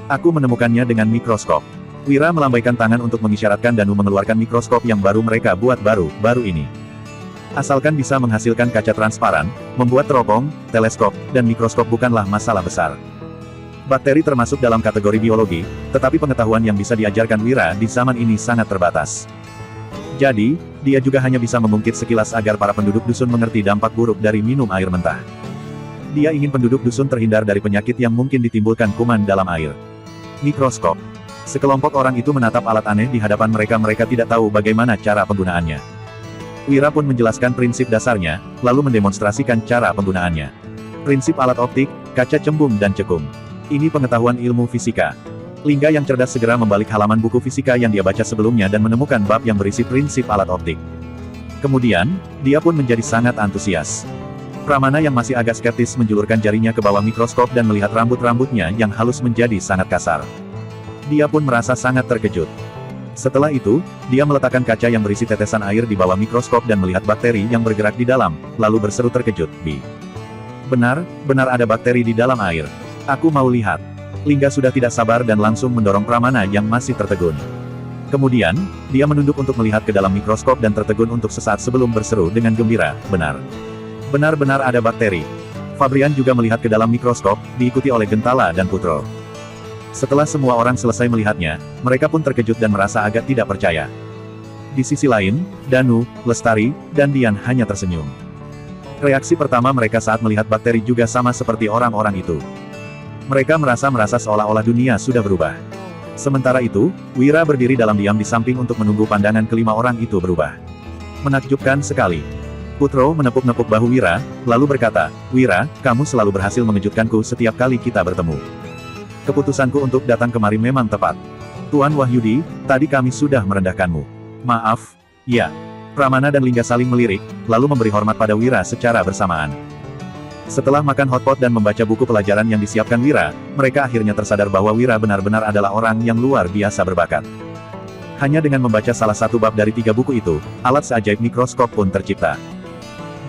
Aku menemukannya dengan mikroskop. Wira melambaikan tangan untuk mengisyaratkan Danu mengeluarkan mikroskop yang baru mereka buat baru ini. Asalkan bisa menghasilkan kaca transparan, membuat teropong, teleskop, dan mikroskop bukanlah masalah besar. Bakteri termasuk dalam kategori biologi, tetapi pengetahuan yang bisa diajarkan Wira di zaman ini sangat terbatas. Jadi, dia juga hanya bisa memungkit sekilas agar para penduduk dusun mengerti dampak buruk dari minum air mentah. Dia ingin penduduk dusun terhindar dari penyakit yang mungkin ditimbulkan kuman dalam air. Mikroskop. Sekelompok orang itu menatap alat aneh di hadapan mereka. Mereka tidak tahu bagaimana cara penggunaannya. Wira pun menjelaskan prinsip dasarnya, lalu mendemonstrasikan cara penggunaannya. Prinsip alat optik, kaca cembung dan cekung. Ini pengetahuan ilmu fisika. Lingga yang cerdas segera membalik halaman buku fisika yang dia baca sebelumnya dan menemukan bab yang berisi prinsip alat optik. Kemudian, dia pun menjadi sangat antusias. Pramana yang masih agak skeptis menjulurkan jarinya ke bawah mikroskop dan melihat rambut-rambutnya yang halus menjadi sangat kasar. Dia pun merasa sangat terkejut. Setelah itu, dia meletakkan kaca yang berisi tetesan air di bawah mikroskop dan melihat bakteri yang bergerak di dalam, lalu berseru terkejut, Benar ada bakteri di dalam air. Aku mau lihat." Lingga sudah tidak sabar dan langsung mendorong Pramana yang masih tertegun. Kemudian, dia menunduk untuk melihat ke dalam mikroskop dan tertegun untuk sesaat sebelum berseru dengan gembira, Benar-benar ada bakteri." Fabrian juga melihat ke dalam mikroskop, diikuti oleh Gentala dan Putro. Setelah semua orang selesai melihatnya, mereka pun terkejut dan merasa agak tidak percaya. Di sisi lain, Danu, Lestari, dan Dian hanya tersenyum. Reaksi pertama mereka saat melihat bakteri juga sama seperti orang-orang itu. Mereka merasa seolah-olah dunia sudah berubah. Sementara itu, Wira berdiri dalam diam di samping untuk menunggu pandangan kelima orang itu berubah. Menakjubkan sekali. Putro menepuk-nepuk bahu Wira, lalu berkata, "Wira, kamu selalu berhasil mengejutkanku setiap kali kita bertemu. Keputusanku untuk datang kemari memang tepat. Tuan Wahyudi, tadi kami sudah merendahkanmu. Maaf." "Ya." Pramana dan Lingga saling melirik, lalu memberi hormat pada Wira secara bersamaan. Setelah makan hotpot dan membaca buku pelajaran yang disiapkan Wira, mereka akhirnya tersadar bahwa Wira benar-benar adalah orang yang luar biasa berbakat. Hanya dengan membaca salah satu bab dari 3 buku itu, alat seajaib mikroskop pun tercipta.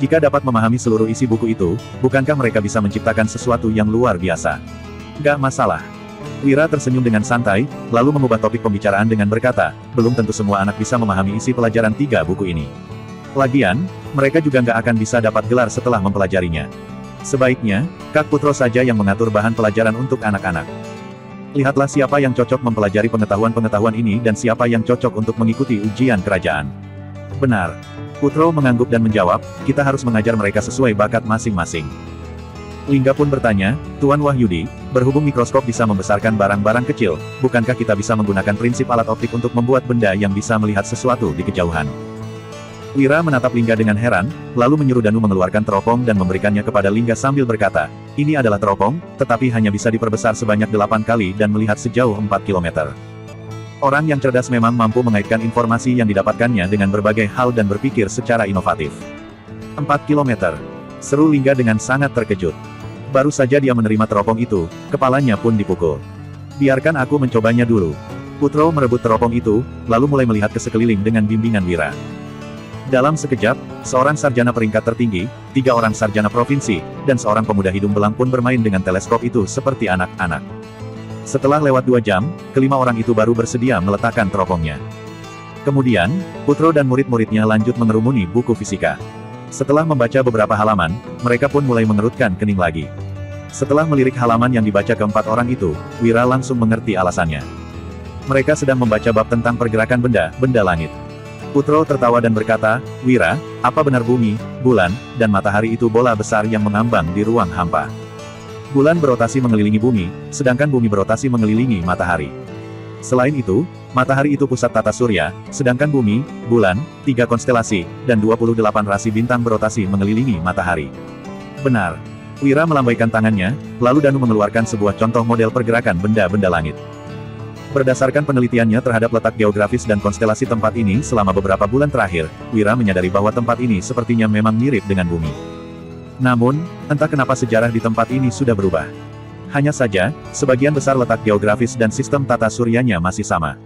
Jika dapat memahami seluruh isi buku itu, bukankah mereka bisa menciptakan sesuatu yang luar biasa? Gak masalah. Wira tersenyum dengan santai, lalu mengubah topik pembicaraan dengan berkata, "Belum tentu semua anak bisa memahami isi pelajaran 3 buku ini. Lagian, mereka juga nggak akan bisa dapat gelar setelah mempelajarinya. Sebaiknya, Kak Putro saja yang mengatur bahan pelajaran untuk anak-anak. Lihatlah siapa yang cocok mempelajari pengetahuan-pengetahuan ini dan siapa yang cocok untuk mengikuti ujian kerajaan." "Benar." Putro mengangguk dan menjawab, "Kita harus mengajar mereka sesuai bakat masing-masing." Lingga pun bertanya, "Tuan Wahyudi, berhubung mikroskop bisa membesarkan barang-barang kecil, bukankah kita bisa menggunakan prinsip alat optik untuk membuat benda yang bisa melihat sesuatu di kejauhan?" Wira menatap Lingga dengan heran, lalu menyuruh Danu mengeluarkan teropong dan memberikannya kepada Lingga sambil berkata, "Ini adalah teropong, tetapi hanya bisa diperbesar sebanyak 8 kali dan melihat sejauh 4 km. Orang yang cerdas memang mampu mengaitkan informasi yang didapatkannya dengan berbagai hal dan berpikir secara inovatif." 4 km. Seru Lingga dengan sangat terkejut. Baru saja dia menerima teropong itu, kepalanya pun dipukul. "Biarkan aku mencobanya dulu." Putro merebut teropong itu, lalu mulai melihat ke sekeliling dengan bimbingan Wira. Dalam sekejap, seorang sarjana peringkat tertinggi, 3 orang sarjana provinsi, dan seorang pemuda hidung belang pun bermain dengan teleskop itu seperti anak-anak. Setelah lewat 2 jam, kelima orang itu baru bersedia meletakkan teropongnya. Kemudian, Putro dan murid-muridnya lanjut mengerumuni buku fisika. Setelah membaca beberapa halaman, mereka pun mulai mengerutkan kening lagi. Setelah melirik halaman yang dibaca keempat orang itu, Wira langsung mengerti alasannya. Mereka sedang membaca bab tentang pergerakan benda langit. Putro tertawa dan berkata, Wira, apa benar bumi, bulan, dan matahari itu bola besar yang mengambang di ruang hampa? Bulan berotasi mengelilingi bumi, sedangkan bumi berotasi mengelilingi matahari. Selain itu, matahari itu pusat tata surya, sedangkan bumi, bulan, 3 konstelasi, dan 28 rasi bintang berotasi mengelilingi matahari. Benar. Wira melambaikan tangannya, lalu Danu mengeluarkan sebuah contoh model pergerakan benda-benda langit. Berdasarkan penelitiannya terhadap letak geografis dan konstelasi tempat ini selama beberapa bulan terakhir, Wira menyadari bahwa tempat ini sepertinya memang mirip dengan bumi. Namun, entah kenapa sejarah di tempat ini sudah berubah. Hanya saja, sebagian besar letak geografis dan sistem tata suryanya masih sama.